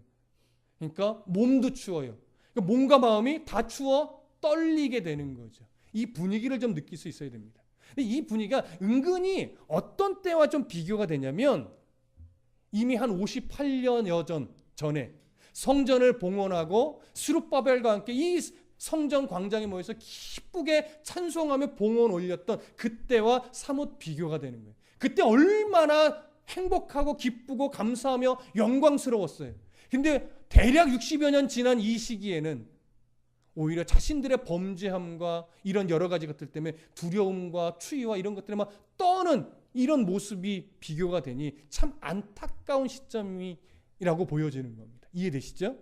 그러니까 몸도 추워요. 그러니까 몸과 마음이 다 추워 떨리게 되는 거죠. 이 분위기를 좀 느낄 수 있어야 됩니다. 근데 이 분위기가 은근히 어떤 때와 좀 비교가 되냐면 이미 한 58년여 전에 성전을 봉헌하고 스룹바벨과 함께 이 성전 광장에 모여서 기쁘게 찬송하며 봉헌 올렸던 그때와 사뭇 비교가 되는 거예요. 그때 얼마나 행복하고 기쁘고 감사하며 영광스러웠어요. 근데 대략 60여 년 지난 이 시기에는 오히려 자신들의 범죄함과 이런 여러 가지 것들 때문에 두려움과 추위와 이런 것들에 막 떠는 이런 모습이 비교가 되니 참 안타까운 시점이라고 보여지는 겁니다. 이해되시죠?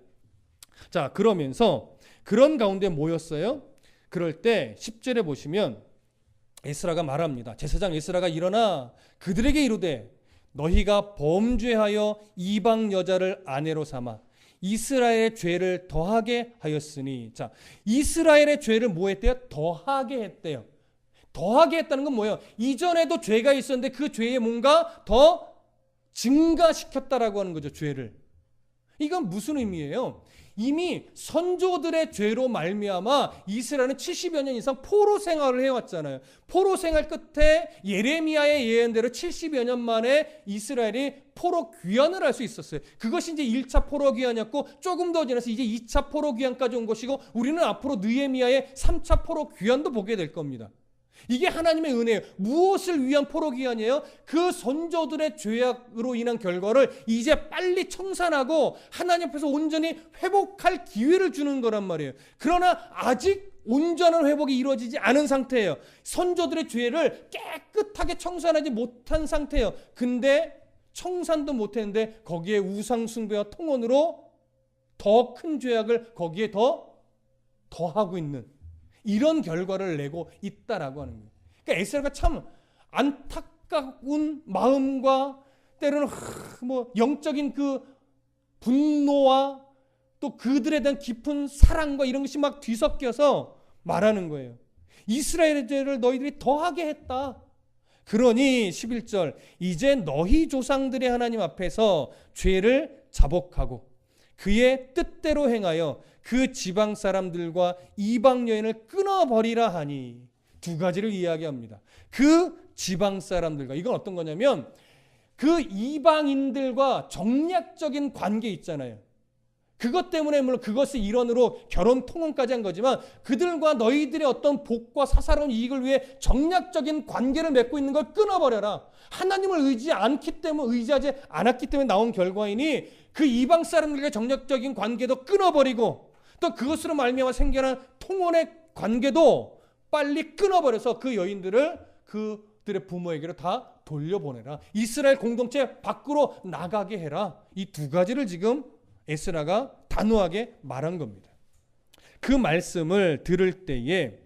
자, 그러면서 그런 가운데 모였어요. 그럴 때 10절에 보시면 에스라가 말합니다. 제사장 에스라가 일어나 그들에게 이르되 너희가 범죄하여 이방 여자를 아내로 삼아 이스라엘의 죄를 더하게 하였으니, 자, 이스라엘의 죄를 뭐 했대요? 더하게 했대요. 더하게 했다는 건 뭐예요? 이전에도 죄가 있었는데 그 죄에 뭔가 더 증가시켰다라고 하는 거죠, 죄를. 이건 무슨 의미예요? 이미 선조들의 죄로 말미암아 이스라엘은 70여 년 이상 포로 생활을 해왔잖아요. 포로 생활 끝에 예레미야의 예언대로 70여 년 만에 이스라엘이 포로 귀환을 할 수 있었어요. 그것이 이제 1차 포로 귀환이었고 조금 더 지나서 이제 2차 포로 귀환까지 온 것이고 우리는 앞으로 느헤미야의 3차 포로 귀환도 보게 될 겁니다. 이게 하나님의 은혜예요. 무엇을 위한 포로 귀환이에요? 그 선조들의 죄악으로 인한 결과를 이제 빨리 청산하고 하나님 앞에서 온전히 회복할 기회를 주는 거란 말이에요. 그러나 아직 온전한 회복이 이루어지지 않은 상태예요. 선조들의 죄를 깨끗하게 청산하지 못한 상태예요. 근데 청산도 못했는데 거기에 우상 숭배와 통언으로 더 큰 죄악을 거기에 더하고 있는 이런 결과를 내고 있다라고 하는 거예요. 그러니까 에스라가 참 안타까운 마음과 때로는 영적인 그 분노와 또 그들에 대한 깊은 사랑과 이런 것이 막 뒤섞여서 말하는 거예요. 이스라엘의 죄를 너희들이 더하게 했다. 그러니 11절 이제 너희 조상들의 하나님 앞에서 죄를 자복하고 그의 뜻대로 행하여 그 지방 사람들과 이방 여인을 끊어버리라 하니, 두 가지를 이야기합니다. 그 지방 사람들과, 이건 어떤 거냐면 그 이방인들과 정략적인 관계 있잖아요. 그것 때문에 물론 그것의 일원으로 결혼 통혼까지 한 거지만 그들과 너희들의 어떤 복과 사사로운 이익을 위해 정략적인 관계를 맺고 있는 걸 끊어버려라. 하나님을 의지하지 않았기 때문에 나온 결과이니 그 이방 사람들과 정략적인 관계도 끊어버리고 또 그것으로 말미암아 생겨난 통혼의 관계도 빨리 끊어버려서 그 여인들을 그들의 부모에게로 다 돌려보내라. 이스라엘 공동체 밖으로 나가게 해라. 이 두 가지를 지금 에스라가 단호하게 말한 겁니다. 그 말씀을 들을 때에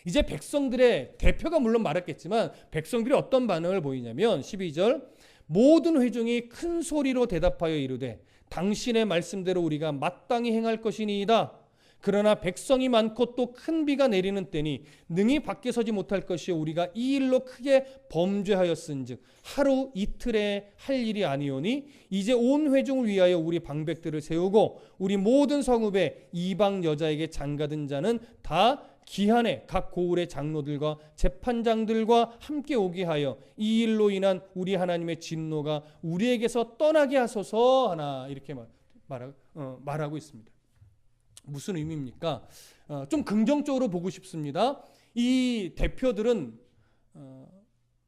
이제 백성들의 대표가 물론 말했겠지만 백성들이 어떤 반응을 보이냐면 12절 모든 회중이 큰 소리로 대답하여 이르되 당신의 말씀대로 우리가 마땅히 행할 것이니이다. 그러나 백성이 많고 또 큰 비가 내리는 때니 능히 밖에 서지 못할 것이요 우리가 이 일로 크게 범죄하였은즉 하루 이틀에 할 일이 아니오니 이제 온 회중을 위하여 우리 방백들을 세우고 우리 모든 성읍에 이방 여자에게 장가든 자는 다 기한에 각 고을의 장로들과 재판장들과 함께 오게 하여 이 일로 인한 우리 하나님의 진노가 우리에게서 떠나게 하소서 하나 이렇게 말하고 있습니다. 무슨 의미입니까? 좀 긍정적으로 보고 싶습니다. 이 대표들은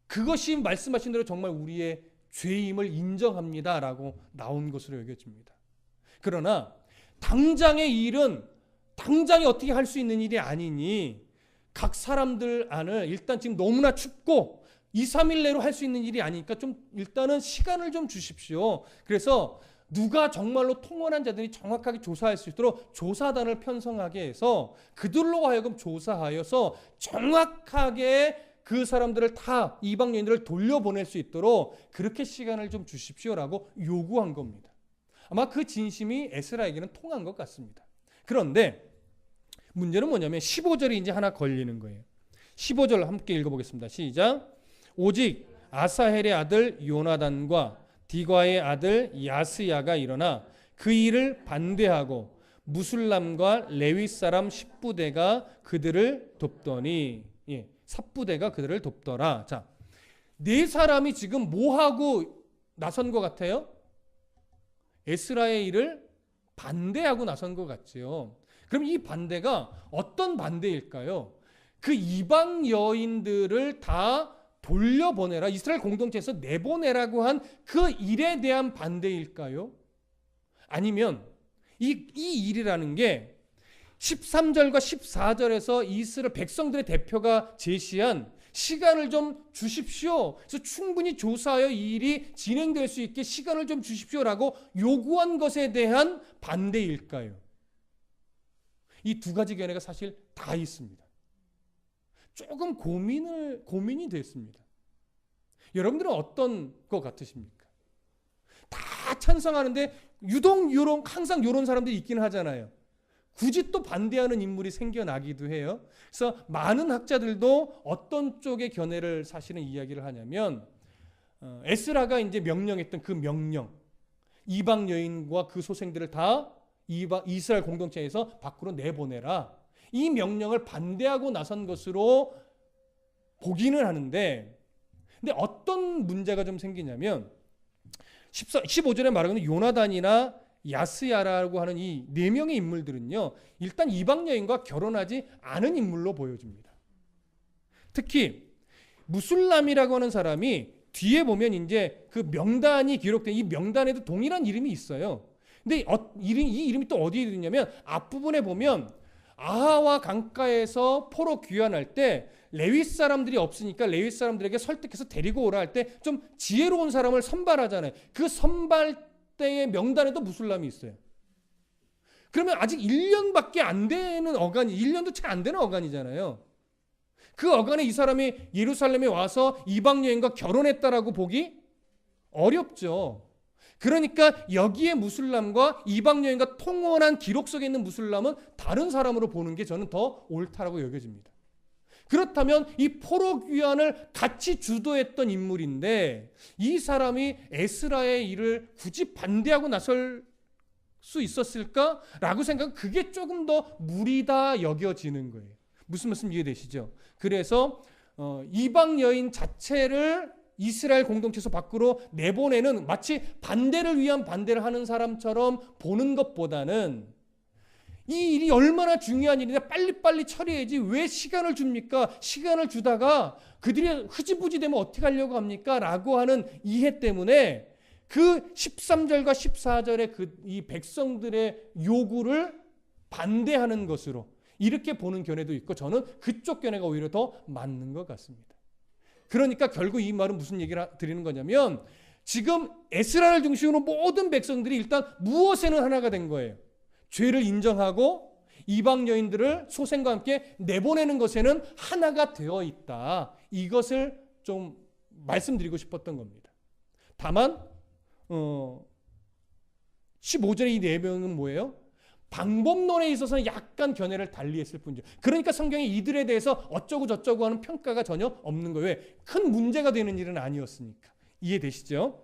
그것이 말씀하신 대로 정말 우리의 죄임을 인정합니다라고 나온 것으로 여겨집니다. 그러나 당장의 일은 당장에 어떻게 할 수 있는 일이 아니니 각 사람들 안을 일단 지금 너무나 춥고 2, 3일 내로 할 수 있는 일이 아니니까 좀 일단은 시간을 좀 주십시오. 그래서 누가 정말로 통원한 자들이 정확하게 조사할 수 있도록 조사단을 편성하게 해서 그들로 하여금 조사하여서 정확하게 그 사람들을 다 이방 여인들을 돌려보낼 수 있도록 그렇게 시간을 좀 주십시오라고 요구한 겁니다. 아마 그 진심이 에스라에게는 통한 것 같습니다. 그런데 문제는 뭐냐면 15절이 이제 하나 걸리는 거예요. 15절 함께 읽어보겠습니다. 시작. 오직 아사헬의 아들 요나단과 디과의 아들 야스야가 일어나 그 일을 반대하고 무술람과 레위 사람 10부대가 그들을 돕더니 삽부대가 그들을 돕더라. 자, 네 사람이 지금 뭐 하고 나선 것 같아요? 에스라의 일을 반대하고 나선 것 같지요. 그럼 이 반대가 어떤 반대일까요? 그 이방 여인들을 다 돌려보내라, 이스라엘 공동체에서 내보내라고 한 그 일에 대한 반대일까요? 아니면 이 일이라는 게 13절과 14절에서 이스라엘 백성들의 대표가 제시한 시간을 좀 주십시오. 그래서 충분히 조사하여 이 일이 진행될 수 있게 시간을 좀 주십시오라고 요구한 것에 대한 반대일까요? 이 두 가지 견해가 사실 다 있습니다. 조금 고민이 됐습니다. 여러분들은 어떤 것 같으십니까? 다 찬성하는데 유독 항상 이런 사람들이 있긴 하잖아요. 굳이 또 반대하는 인물이 생겨나기도 해요. 그래서 많은 학자들도 어떤 쪽의 견해를 사실은 이야기를 하냐면 에스라가 이제 명령했던 그 명령, 이방 여인과 그 소생들을 다 이스라엘 공동체에서 밖으로 내보내라, 이 명령을 반대하고 나선 것으로 보기는 하는데, 근데 어떤 문제가 좀 생기냐면 15절에 말하는 요나단이나 야스야라고 하는 이 네 명의 인물들은요, 일단 이방 여인과 결혼하지 않은 인물로 보여집니다. 특히 무술람이라고 하는 사람이 뒤에 보면 이제 그 명단이 기록된 이 명단에도 동일한 이름이 있어요. 근데 이 이름이 또 어디에 있냐면 앞부분에 보면 아하와 강가에서 포로 귀환할 때 레위 사람들이 없으니까 레위 사람들에게 설득해서 데리고 오라 할 때 좀 지혜로운 사람을 선발하잖아요. 그 선발대의 명단에도 무술람이 있어요. 그러면 아직 1년밖에 안 되는 어간이, 1년도 채 안 되는 어간이잖아요. 그 어간에 이 사람이 예루살렘에 와서 이방 여인과 결혼했다라고 보기 어렵죠. 그러니까 여기에 무술람과 이방 여인과 통혼한 기록 속에 있는 무술람은 다른 사람으로 보는 게 저는 더 옳다라고 여겨집니다. 그렇다면 이 포로 귀환을 같이 주도했던 인물인데 이 사람이 에스라의 일을 굳이 반대하고 나설 수 있었을까라고 생각하면 그게 조금 더 무리다 여겨지는 거예요. 무슨 말씀 이해되시죠? 그래서 이방 여인 자체를 이스라엘 공동체에서 밖으로 내보내는, 마치 반대를 위한 반대를 하는 사람처럼 보는 것보다는 이 일이 얼마나 중요한 일인데 빨리빨리 처리해야지 왜 시간을 줍니까? 시간을 주다가 그들이 흐지부지 되면 어떻게 하려고 합니까? 라고 하는 이해 때문에 그 13절과 14절의 이 백성들의 요구를 반대하는 것으로 이렇게 보는 견해도 있고, 저는 그쪽 견해가 오히려 더 맞는 것 같습니다. 그러니까 결국 이 말은 무슨 얘기를 드리는 거냐면, 지금 에스라를 중심으로 모든 백성들이 일단 무엇에는 하나가 된 거예요. 죄를 인정하고 이방 여인들을 소생과 함께 내보내는 것에는 하나가 되어 있다. 이것을 좀 말씀드리고 싶었던 겁니다. 다만 15절의 이 내용은 뭐예요? 방법론에 있어서는 약간 견해를 달리했을 뿐이죠. 그러니까 성경에 이들에 대해서 어쩌고 저쩌고 하는 평가가 전혀 없는 거예요. 왜? 큰 문제가 되는 일은 아니었으니까. 이해되시죠?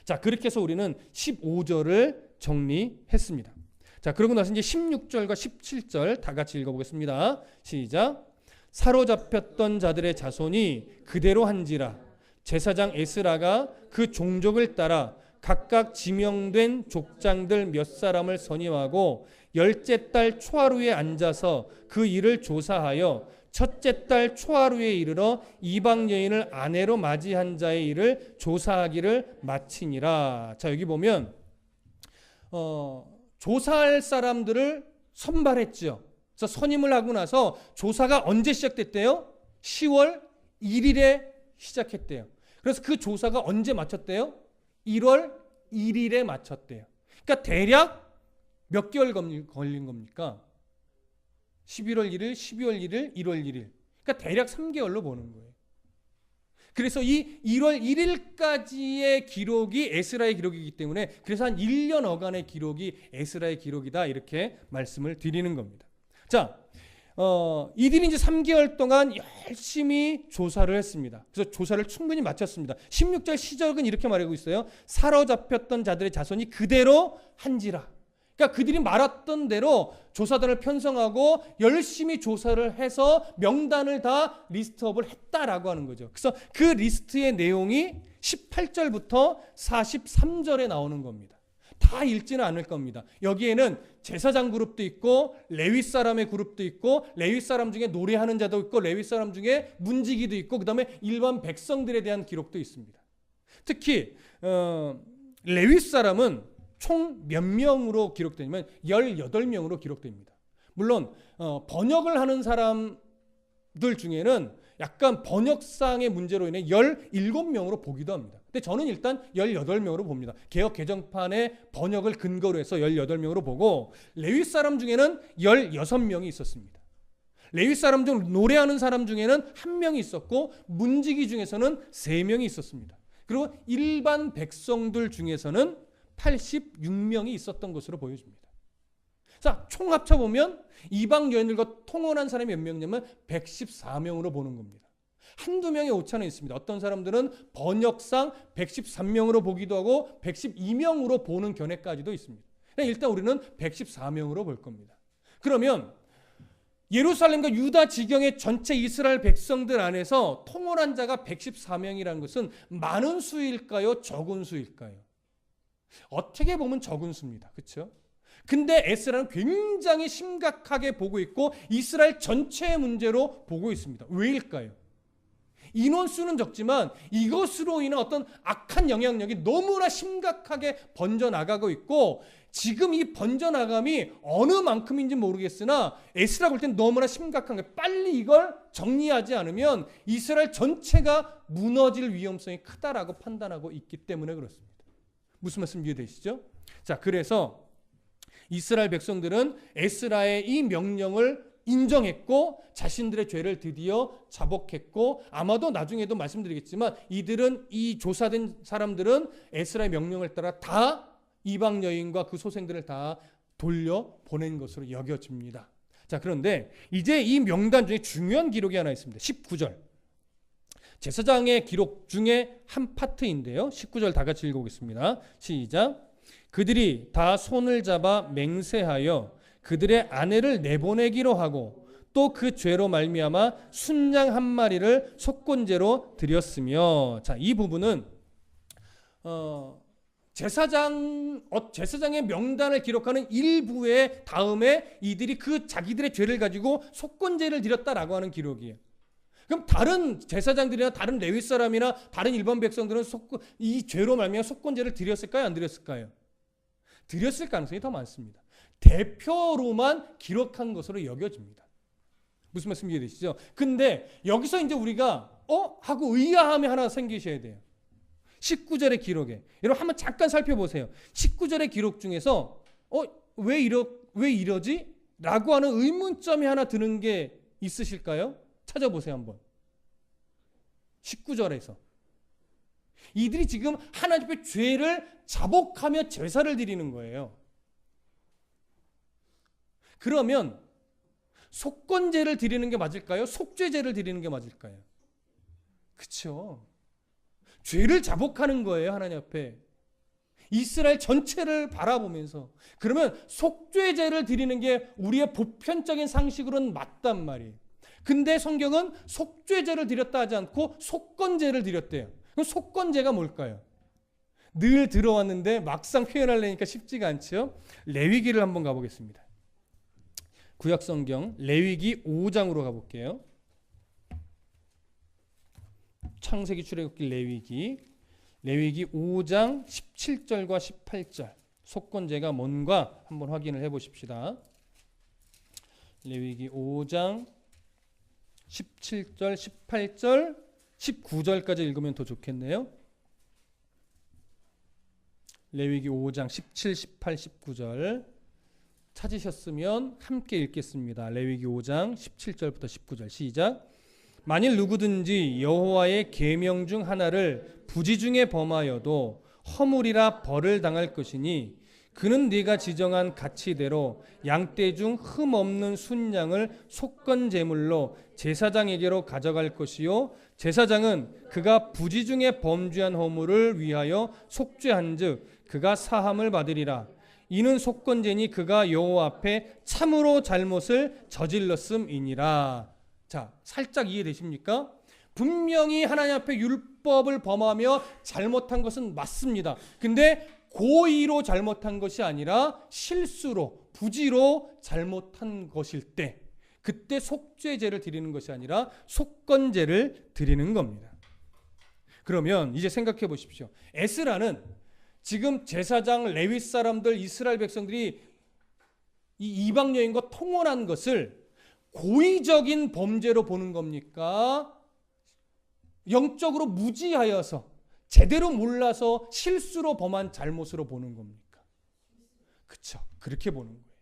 자, 그렇게 해서 우리는 15절을 정리했습니다. 자, 그러고 나서 이제 16절과 17절 다 같이 읽어보겠습니다. 시작. 사로잡혔던 자들의 자손이 그대로 한지라 제사장 에스라가 그 종족을 따라 각각 지명된 족장들 몇 사람을 선임하고 열째 달 초하루에 앉아서 그 일을 조사하여 첫째 달 초하루에 이르러 이방 여인을 아내로 맞이한 자의 일을 조사하기를 마치니라. 자, 여기 보면 조사할 사람들을 선발했죠. 그래서 선임을 하고 나서 조사가 언제 시작됐대요? 10월 1일에 시작했대요. 그래서 그 조사가 언제 마쳤대요? 1월 1일에 마쳤대요. 그러니까 대략 몇 개월 걸린 겁니까? 11월 1일, 12월 1일, 1월 1일. 그러니까 대략 3개월로 보는 거예요. 그래서 이 1월 1일까지의 기록이 에스라의 기록이기 때문에 그래서 한 1년 어간의 기록이 에스라의 기록이다 이렇게 말씀을 드리는 겁니다. 자, 이들이 이제 3개월 동안 열심히 조사를 했습니다. 그래서 조사를 충분히 마쳤습니다. 16절 시작은 이렇게 말하고 있어요. 사로잡혔던 자들의 자손이 그대로 한지라. 그러니까 그들이 말했던 대로 조사단을 편성하고 열심히 조사를 해서 명단을 다 리스트업을 했다라고 하는 거죠. 그래서 그 리스트의 내용이 18절부터 43절에 나오는 겁니다. 다 읽지는 않을 겁니다. 여기에는 제사장 그룹도 있고 레위 사람의 그룹도 있고 레위 사람 중에 노래하는 자도 있고 레위 사람 중에 문지기도 있고 그다음에 일반 백성들에 대한 기록도 있습니다. 특히 레위 사람은 총 몇 명으로 기록되냐면 18명으로 기록됩니다. 물론 번역을 하는 사람들 중에는 약간 번역상의 문제로 인해 17명으로 보기도 합니다. 근데 저는 일단 18명으로 봅니다. 개역 개정판의 번역을 근거로 해서 18명으로 보고 레위 사람 중에는 16명이 있었습니다. 레위 사람 중 노래하는 사람 중에는 1명이 있었고 문지기 중에서는 3명이 있었습니다. 그리고 일반 백성들 중에서는 86명이 있었던 것으로 보여집니다. 자, 총 합쳐보면 이방 여인들과 통혼한 사람이 몇 명이냐면 114명으로 보는 겁니다. 한두 명의 오차는 있습니다. 어떤 사람들은 번역상 113명으로 보기도 하고 112명으로 보는 견해까지도 있습니다. 일단 우리는 114명으로 볼 겁니다. 그러면 예루살렘과 유다 지경의 전체 이스라엘 백성들 안에서 통혼한 자가 114명이라는 것은 많은 수일까요? 적은 수일까요? 어떻게 보면 적은 수입니다. 그렇죠? 근데 에스라는 굉장히 심각하게 보고 있고 이스라엘 전체의 문제로 보고 있습니다. 왜일까요? 인원수는 적지만 이것으로 인한 어떤 악한 영향력이 너무나 심각하게 번져나가고 있고 지금 이 번져나감이 어느 만큼인지 모르겠으나 에스라가 볼 땐 너무나 심각한 거예요. 빨리 이걸 정리하지 않으면 이스라엘 전체가 무너질 위험성이 크다라고 판단하고 있기 때문에 그렇습니다. 무슨 말씀 이해되시죠? 자, 그래서 이스라엘 백성들은 에스라의 이 명령을 인정했고 자신들의 죄를 드디어 자복했고 아마도 나중에도 말씀드리겠지만 이들은 이 조사된 사람들은 에스라의 명령을 따라 다 이방 여인과 그 소생들을 다 돌려보낸 것으로 여겨집니다. 자, 그런데 이제 이 명단 중에 중요한 기록이 하나 있습니다. 19절. 제사장의 기록 중에 한 파트인데요. 19절 다 같이 읽어보겠습니다. 시작. 그들이 다 손을 잡아 맹세하여 그들의 아내를 내보내기로 하고 또 그 죄로 말미암아 순양 한 마리를 속건제로 드렸으며. 자, 이 부분은 제사장의 명단을 기록하는 일부의 다음에 이들이 그 자기들의 죄를 가지고 속건제를 드렸다라고 하는 기록이에요. 그럼 다른 제사장들이나 다른 레위 사람이나 다른 일반 백성들은 이 죄로 말미암아 속건제를 드렸을까요? 안 드렸을까요? 드렸을 가능성이 더 많습니다. 대표로만 기록한 것으로 여겨집니다. 무슨 말씀 이해되시죠? 근데 여기서 이제 우리가 하고 의아함이 하나 생기셔야 돼요. 19절의 기록에 여러분 한번 잠깐 살펴보세요. 19절의 기록 중에서 왜 이러지? 라고 하는 의문점이 하나 드는 게 있으실까요? 찾아보세요 한번. 19절에서 이들이 지금 하나님 앞에 죄를 자복하며 제사를 드리는 거예요. 그러면 속건제를 드리는 게 맞을까요? 속죄제를 드리는 게 맞을까요? 그렇죠. 죄를 자복하는 거예요 하나님 앞에. 이스라엘 전체를 바라보면서 그러면 속죄제를 드리는 게 우리의 보편적인 상식으로는 맞단 말이에요. 근데 성경은 속죄제를 드렸다 하지 않고 속건제를 드렸대요. 그럼 속건제가 뭘까요? 늘 들어왔는데 막상 표현하려니까 쉽지가 않죠. 레위기를 한번 가보겠습니다. 구약성경 레위기 5장으로 가볼게요. 창세기, 출애굽기, 레위기 5장 17절과 18절 속건제가 뭔가 한번 확인을 해보십시다. 레위기 5장 17절, 18절, 19절까지 읽으면 더 좋겠네요. 레위기 5장 17, 18, 19절 찾으셨으면 함께 읽겠습니다. 레위기 5장 17절부터 19절 시작. 만일 누구든지 여호와의 계명 중 하나를 부지 중에 범하여도 허물이라 벌을 당할 것이니 그는 네가 지정한 가치대로 양떼 중 흠 없는 순양을 속건 제물로 제사장에게로 가져갈 것이요 제사장은 그가 부지 중에 범죄한 허물을 위하여 속죄한즉 그가 사함을 받으리라. 이는 속건제니 그가 여호와 앞에 참으로 잘못을 저질렀음이니라. 자, 살짝 이해되십니까? 분명히 하나님 앞에 율법을 범하며 잘못한 것은 맞습니다. 근데 고의로 잘못한 것이 아니라 실수로, 부지로 잘못한 것일 때 그때 속죄제를 드리는 것이 아니라 속건제를 드리는 겁니다. 그러면 이제 생각해 보십시오. 에스라는 지금 제사장, 레위 사람들, 이스라엘 백성들이 이 이방 여인과 통혼한 것을 고의적인 범죄로 보는 겁니까? 영적으로 무지하여서 제대로 몰라서 실수로 범한 잘못으로 보는 겁니까? 그렇죠. 그렇게 보는 거예요.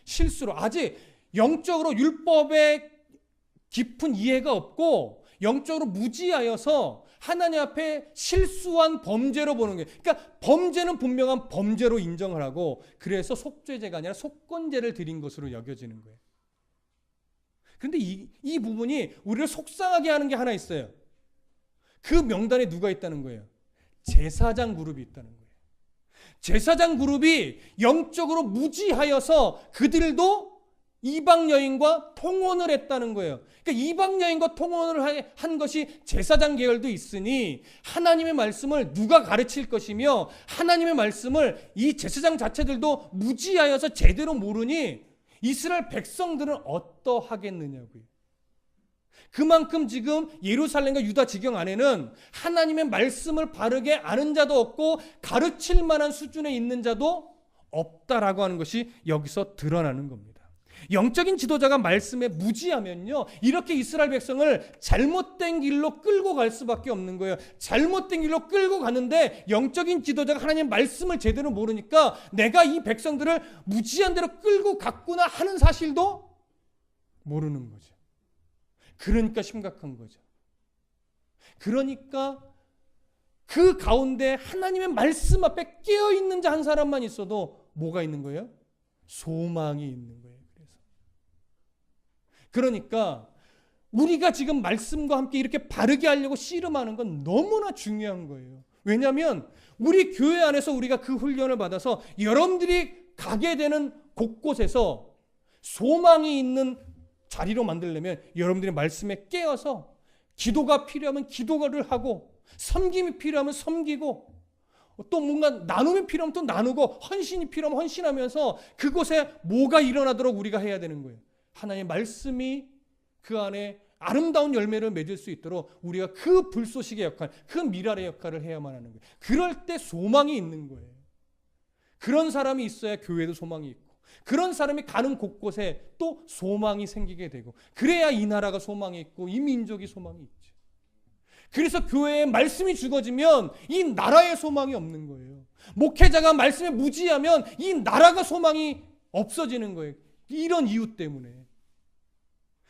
실수로 아직 영적으로 율법에 깊은 이해가 없고 영적으로 무지하여서 하나님 앞에 실수한 범죄로 보는 거예요. 그러니까 범죄는 분명한 범죄로 인정을 하고 그래서 속죄제가 아니라 속건제를 드린 것으로 여겨지는 거예요. 그런데 이 부분이 우리를 속상하게 하는 게 하나 있어요. 그 명단에 누가 있다는 거예요? 제사장 그룹이 있다는 거예요. 제사장 그룹이 영적으로 무지하여서 그들도 이방 여인과 통혼을 했다는 거예요. 그러니까 이방 여인과 통혼을 한 것이 제사장 계열도 있으니 하나님의 말씀을 누가 가르칠 것이며 하나님의 말씀을 이 제사장 자체들도 무지하여서 제대로 모르니 이스라엘 백성들은 어떠하겠느냐고요. 그만큼 지금 예루살렘과 유다 지경 안에는 하나님의 말씀을 바르게 아는 자도 없고 가르칠 만한 수준에 있는 자도 없다라고 하는 것이 여기서 드러나는 겁니다. 영적인 지도자가 말씀에 무지하면요, 이렇게 이스라엘 백성을 잘못된 길로 끌고 갈 수밖에 없는 거예요. 잘못된 길로 끌고 가는데 영적인 지도자가 하나님의 말씀을 제대로 모르니까 내가 이 백성들을 무지한 대로 끌고 갔구나 하는 사실도 모르는 거죠. 그러니까 심각한 거죠. 그러니까 그 가운데 하나님의 말씀 앞에 깨어있는 자 한 사람만 있어도 뭐가 있는 거예요? 소망이 있는 거예요. 그러니까 우리가 지금 말씀과 함께 이렇게 바르게 하려고 씨름하는 건 너무나 중요한 거예요. 왜냐하면 우리 교회 안에서 우리가 그 훈련을 받아서 여러분들이 가게 되는 곳곳에서 소망이 있는 자리로 만들려면 여러분들이 말씀에 깨어서 기도가 필요하면 기도를 하고 섬김이 필요하면 섬기고 또 뭔가 나눔이 필요하면 또 나누고 헌신이 필요하면 헌신하면서 그곳에 뭐가 일어나도록 우리가 해야 되는 거예요. 하나님의 말씀이 그 안에 아름다운 열매를 맺을 수 있도록 우리가 그 불쏘시개 역할, 그 미랄의 역할을 해야만 하는 거예요. 그럴 때 소망이 있는 거예요. 그런 사람이 있어야 교회도 소망이 있고 그런 사람이 가는 곳곳에 또 소망이 생기게 되고 그래야 이 나라가 소망이 있고 이 민족이 소망이 있죠. 그래서 교회에 말씀이 죽어지면 이 나라의 소망이 없는 거예요. 목회자가 말씀에 무지하면 이 나라가 소망이 없어지는 거예요. 이런 이유 때문에.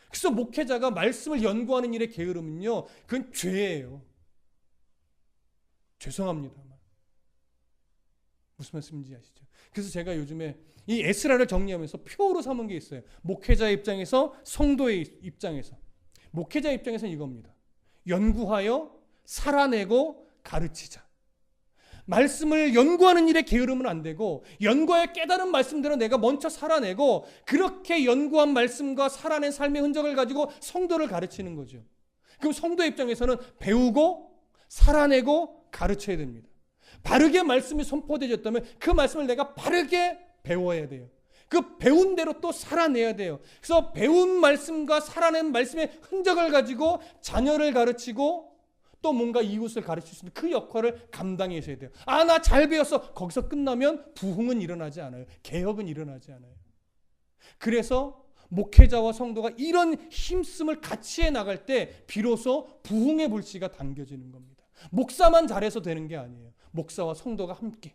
그래서 목회자가 말씀을 연구하는 일에 게으르면요, 그건 죄예요. 죄송합니다만. 무슨 말씀인지 아시죠? 그래서 제가 요즘에 이 에스라를 정리하면서 표로 삼은 게 있어요. 목회자의 입장에서, 성도의 입장에서. 목회자의 입장에서는 이겁니다. 연구하여 살아내고 가르치자. 말씀을 연구하는 일에 게으르면 안 되고 연구하여 깨달은 말씀대로 내가 먼저 살아내고 그렇게 연구한 말씀과 살아낸 삶의 흔적을 가지고 성도를 가르치는 거죠. 그럼 성도의 입장에서는 배우고 살아내고 가르쳐야 됩니다. 바르게 말씀이 선포되어졌다면 그 말씀을 내가 바르게 배워야 돼요. 그 배운 대로 또 살아내야 돼요. 그래서 배운 말씀과 살아낸 말씀의 흔적을 가지고 자녀를 가르치고 또 뭔가 이웃을 가르칠 수 있는 그 역할을 감당하셔야 돼요. 아, 나 잘 배웠어. 거기서 끝나면 부흥은 일어나지 않아요. 개혁은 일어나지 않아요. 그래서 목회자와 성도가 이런 힘씀을 같이 해 나갈 때 비로소 부흥의 불씨가 당겨지는 겁니다. 목사만 잘해서 되는 게 아니에요. 목사와 성도가 함께.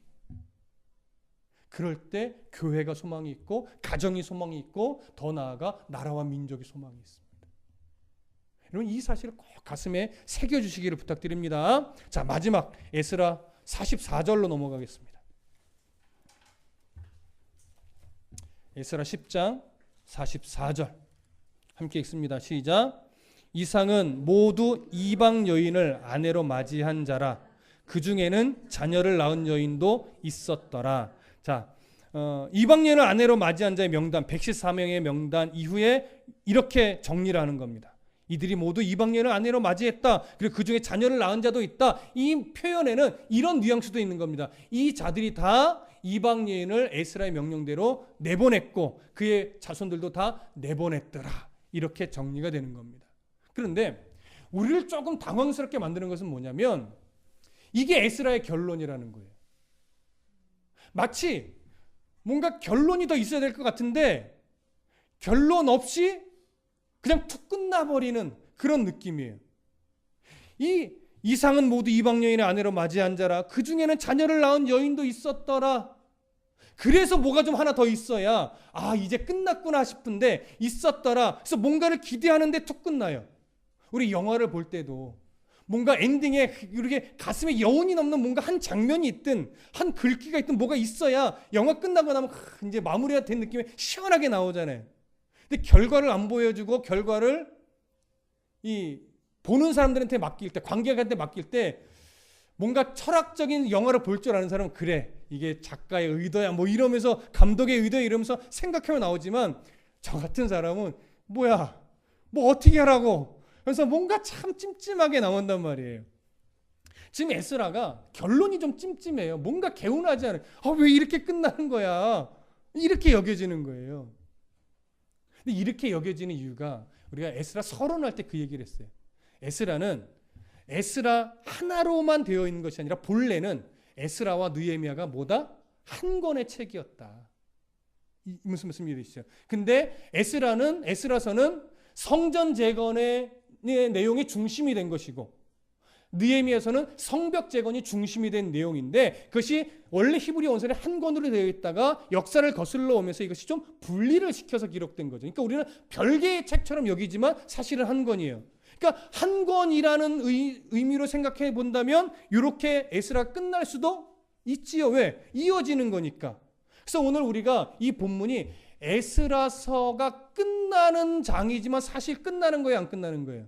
그럴 때 교회가 소망이 있고 가정이 소망이 있고 더 나아가 나라와 민족이 소망이 있습니다. 여러분 이 사실을 꼭 가슴에 새겨주시기를 부탁드립니다. 자, 마지막 에스라 44절로 넘어가겠습니다. 에스라 10장 44절 함께 읽습니다. 시작. 이상은 모두 이방 여인을 아내로 맞이한 자라. 그 중에는 자녀를 낳은 여인도 있었더라. 자, 이방 여인을 아내로 맞이한 자의 명단 114명의 명단 이후에 이렇게 정리를 하는 겁니다. 이들이 모두 이방 여인을 아내로 맞이했다. 그리고 그 중에 자녀를 낳은 자도 있다. 이 표현에는 이런 뉘앙스도 있는 겁니다. 이 자들이 다 이방 여인을 에스라의 명령대로 내보냈고 그의 자손들도 다 내보냈더라. 이렇게 정리가 되는 겁니다. 그런데 우리를 조금 당황스럽게 만드는 것은 뭐냐면 이게 에스라의 결론이라는 거예요. 마치 뭔가 결론이 더 있어야 될 것 같은데 결론 없이 그냥 툭 끝나버리는 그런 느낌이에요. 이 이상은 모두 이방 여인의 아내로 맞이한 자라. 그 중에는 자녀를 낳은 여인도 있었더라. 그래서 뭐가 좀 하나 더 있어야 아 이제 끝났구나 싶은데 있었더라. 그래서 뭔가를 기대하는데 툭 끝나요. 우리 영화를 볼 때도 뭔가 엔딩에 이렇게 가슴에 여운이 남는 뭔가 한 장면이 있든 한 글귀가 있든 뭐가 있어야 영화 끝나고 나면 이제 마무리가 된 느낌이 시원하게 나오잖아요. 근데 결과를 안 보여주고 결과를 이 보는 사람들한테 맡길 때 관객한테 맡길 때 뭔가 철학적인 영화를 볼 줄 아는 사람은 그래 이게 작가의 의도야 뭐 이러면서 감독의 의도야 이러면서 생각하면 나오지만 저 같은 사람은 뭐야 뭐 어떻게 하라고 그래서 뭔가 참 찜찜하게 나온단 말이에요. 지금 에스라가 결론이 좀 찜찜해요. 뭔가 개운하지 않아요. 왜 이렇게 끝나는 거야? 이렇게 여겨지는 거예요. 근데 이렇게 여겨지는 이유가 우리가 에스라 서론할 때 그 얘기를 했어요. 에스라는 에스라 하나로만 되어 있는 것이 아니라 본래는 에스라와 느헤미야가 뭐다? 한 권의 책이었다. 무슨 이해되시죠? 근데 에스라서는 성전 재건의 내용이 중심이 된 것이고 느헤미야서는 성벽 재건이 중심이 된 내용인데 그것이 원래 히브리 원서에 한 권으로 되어 있다가 역사를 거슬러 오면서 이것이 좀 분리를 시켜서 기록된 거죠. 그러니까 우리는 별개의 책처럼 여기지만 사실은 한 권이에요. 그러니까 한 권이라는 의미로 생각해 본다면 이렇게 에스라가 끝날 수도 있지요. 왜? 이어지는 거니까. 그래서 오늘 우리가 이 본문이 에스라서가 끝나는 장이지만 사실 끝나는 거예요, 안 끝나는 거예요?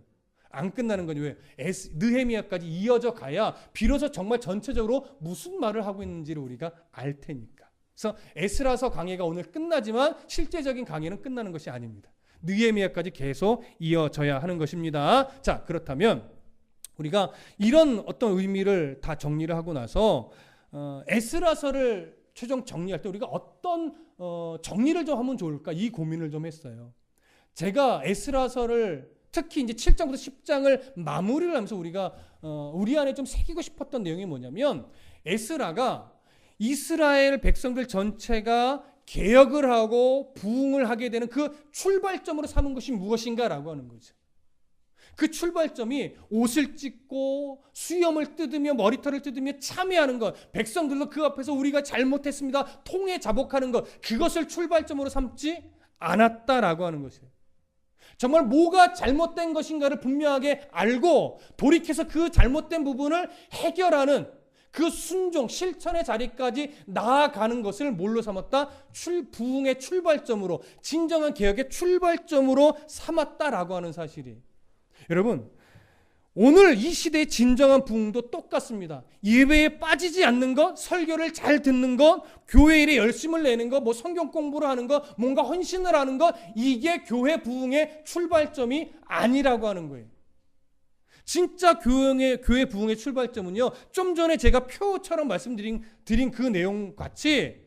안 끝나는 거죠. 왜? 느헤미야까지 이어져 가야 비로소 정말 전체적으로 무슨 말을 하고 있는지를 우리가 알 테니까. 그래서 에스라서 강해가 오늘 끝나지만 실제적인 강해는 끝나는 것이 아닙니다. 느헤미야까지 계속 이어져야 하는 것입니다. 자, 그렇다면 우리가 이런 어떤 의미를 다 정리를 하고 나서 에스라서를 최종 정리할 때 우리가 어떤 정리를 좀 하면 좋을까 이 고민을 좀 했어요. 제가 에스라서를 특히 이제 7장부터 10장을 마무리를 하면서 우리가 우리 안에 좀 새기고 싶었던 내용이 뭐냐면 에스라가 이스라엘 백성들 전체가 개혁을 하고 부흥을 하게 되는 그 출발점으로 삼은 것이 무엇인가라고 하는 거죠. 그 출발점이 옷을 찢고 수염을 뜯으며 머리털을 뜯으며 참회하는 것, 백성들도 그 앞에서 우리가 잘못했습니다 통해 자복하는 것, 그것을 출발점으로 삼지 않았다라고 하는 것이에요. 정말 뭐가 잘못된 것인가를 분명하게 알고 돌이켜서 그 잘못된 부분을 해결하는 그 순종, 실천의 자리까지 나아가는 것을 뭘로 삼았다? 부흥의 출발점으로, 진정한 개혁의 출발점으로 삼았다라고 하는 사실이. 여러분, 오늘 이 시대의 진정한 부흥도 똑같습니다. 예배에 빠지지 않는 것, 설교를 잘 듣는 것, 교회 일에 열심을 내는 것, 뭐 성경 공부를 하는 것, 뭔가 헌신을 하는 것, 이게 교회 부흥의 출발점이 아니라고 하는 거예요. 진짜 교회 부흥의 출발점은요, 좀 전에 제가 표처럼 말씀드린 그 내용 같이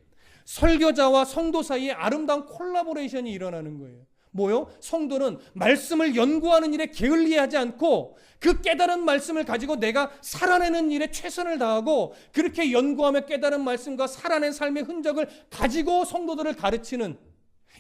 설교자와 성도 사이에 아름다운 콜라보레이션이 일어나는 거예요. 뭐요? 성도는 말씀을 연구하는 일에 게을리하지 않고 그 깨달은 말씀을 가지고 내가 살아내는 일에 최선을 다하고 그렇게 연구하며 깨달은 말씀과 살아낸 삶의 흔적을 가지고 성도들을 가르치는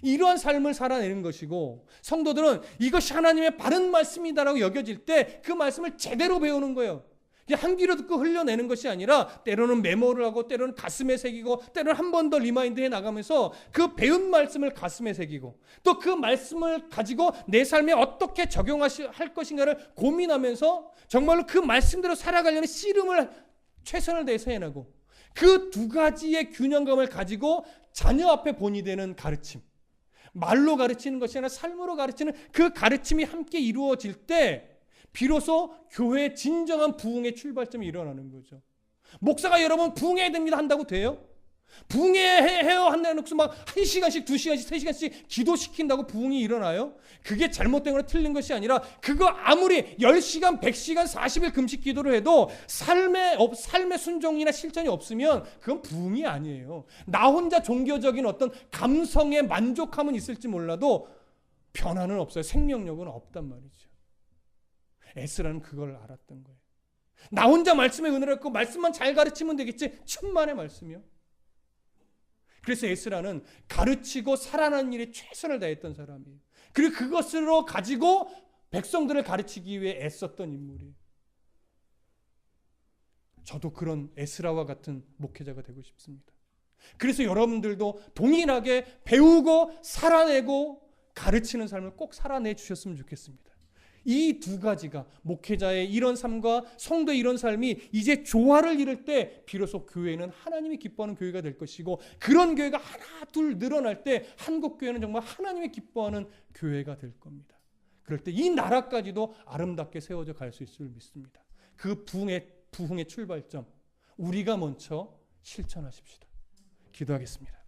이러한 삶을 살아내는 것이고, 성도들은 이것이 하나님의 바른 말씀이다라고 여겨질 때 그 말씀을 제대로 배우는 거예요. 그냥 한 귀로 듣고 흘려내는 것이 아니라 때로는 메모를 하고 때로는 가슴에 새기고 때로는 한 번 더 리마인드해 나가면서 그 배운 말씀을 가슴에 새기고 또 그 말씀을 가지고 내 삶에 어떻게 적용할 것인가를 고민하면서 정말로 그 말씀대로 살아가려는 씨름을 최선을 다해서 해나고, 그 두 가지의 균형감을 가지고 자녀 앞에 본이 되는 가르침, 말로 가르치는 것이 아니라 삶으로 가르치는 그 가르침이 함께 이루어질 때 비로소 교회의 진정한 부흥의 출발점이 일어나는 거죠. 목사가 여러분 부흥해야 됩니다 한다고 돼요? 부흥해야 한다는 것은 막 1시간씩 2시간씩 3시간씩 기도시킨다고 부흥이 일어나요? 그게 잘못된 거나 틀린 것이 아니라 그거 아무리 10시간 100시간 40일 금식 기도를 해도 삶의 순종이나 실천이 없으면 그건 부흥이 아니에요. 나 혼자 종교적인 어떤 감성에 만족함은 있을지 몰라도 변화는 없어요. 생명력은 없단 말이죠. 에스라는 그걸 알았던 거예요. 나 혼자 말씀에 은혜를 얻고 말씀만 잘 가르치면 되겠지. 천만의 말씀이요. 그래서 에스라는 가르치고 살아나는 일에 최선을 다했던 사람이에요. 그리고 그것으로 가지고 백성들을 가르치기 위해 애썼던 인물이에요. 저도 그런 에스라와 같은 목회자가 되고 싶습니다. 그래서 여러분들도 동일하게 배우고 살아내고 가르치는 삶을 꼭 살아내 주셨으면 좋겠습니다. 이 두 가지가 목회자의 이런 삶과 성도의 이런 삶이 이제 조화를 이룰 때 비로소 교회는 하나님이 기뻐하는 교회가 될 것이고, 그런 교회가 하나 둘 늘어날 때 한국교회는 정말 하나님이 기뻐하는 교회가 될 겁니다. 그럴 때 이 나라까지도 아름답게 세워져 갈 수 있을 줄 믿습니다. 그 부흥의 출발점 우리가 먼저 실천하십시다. 기도하겠습니다.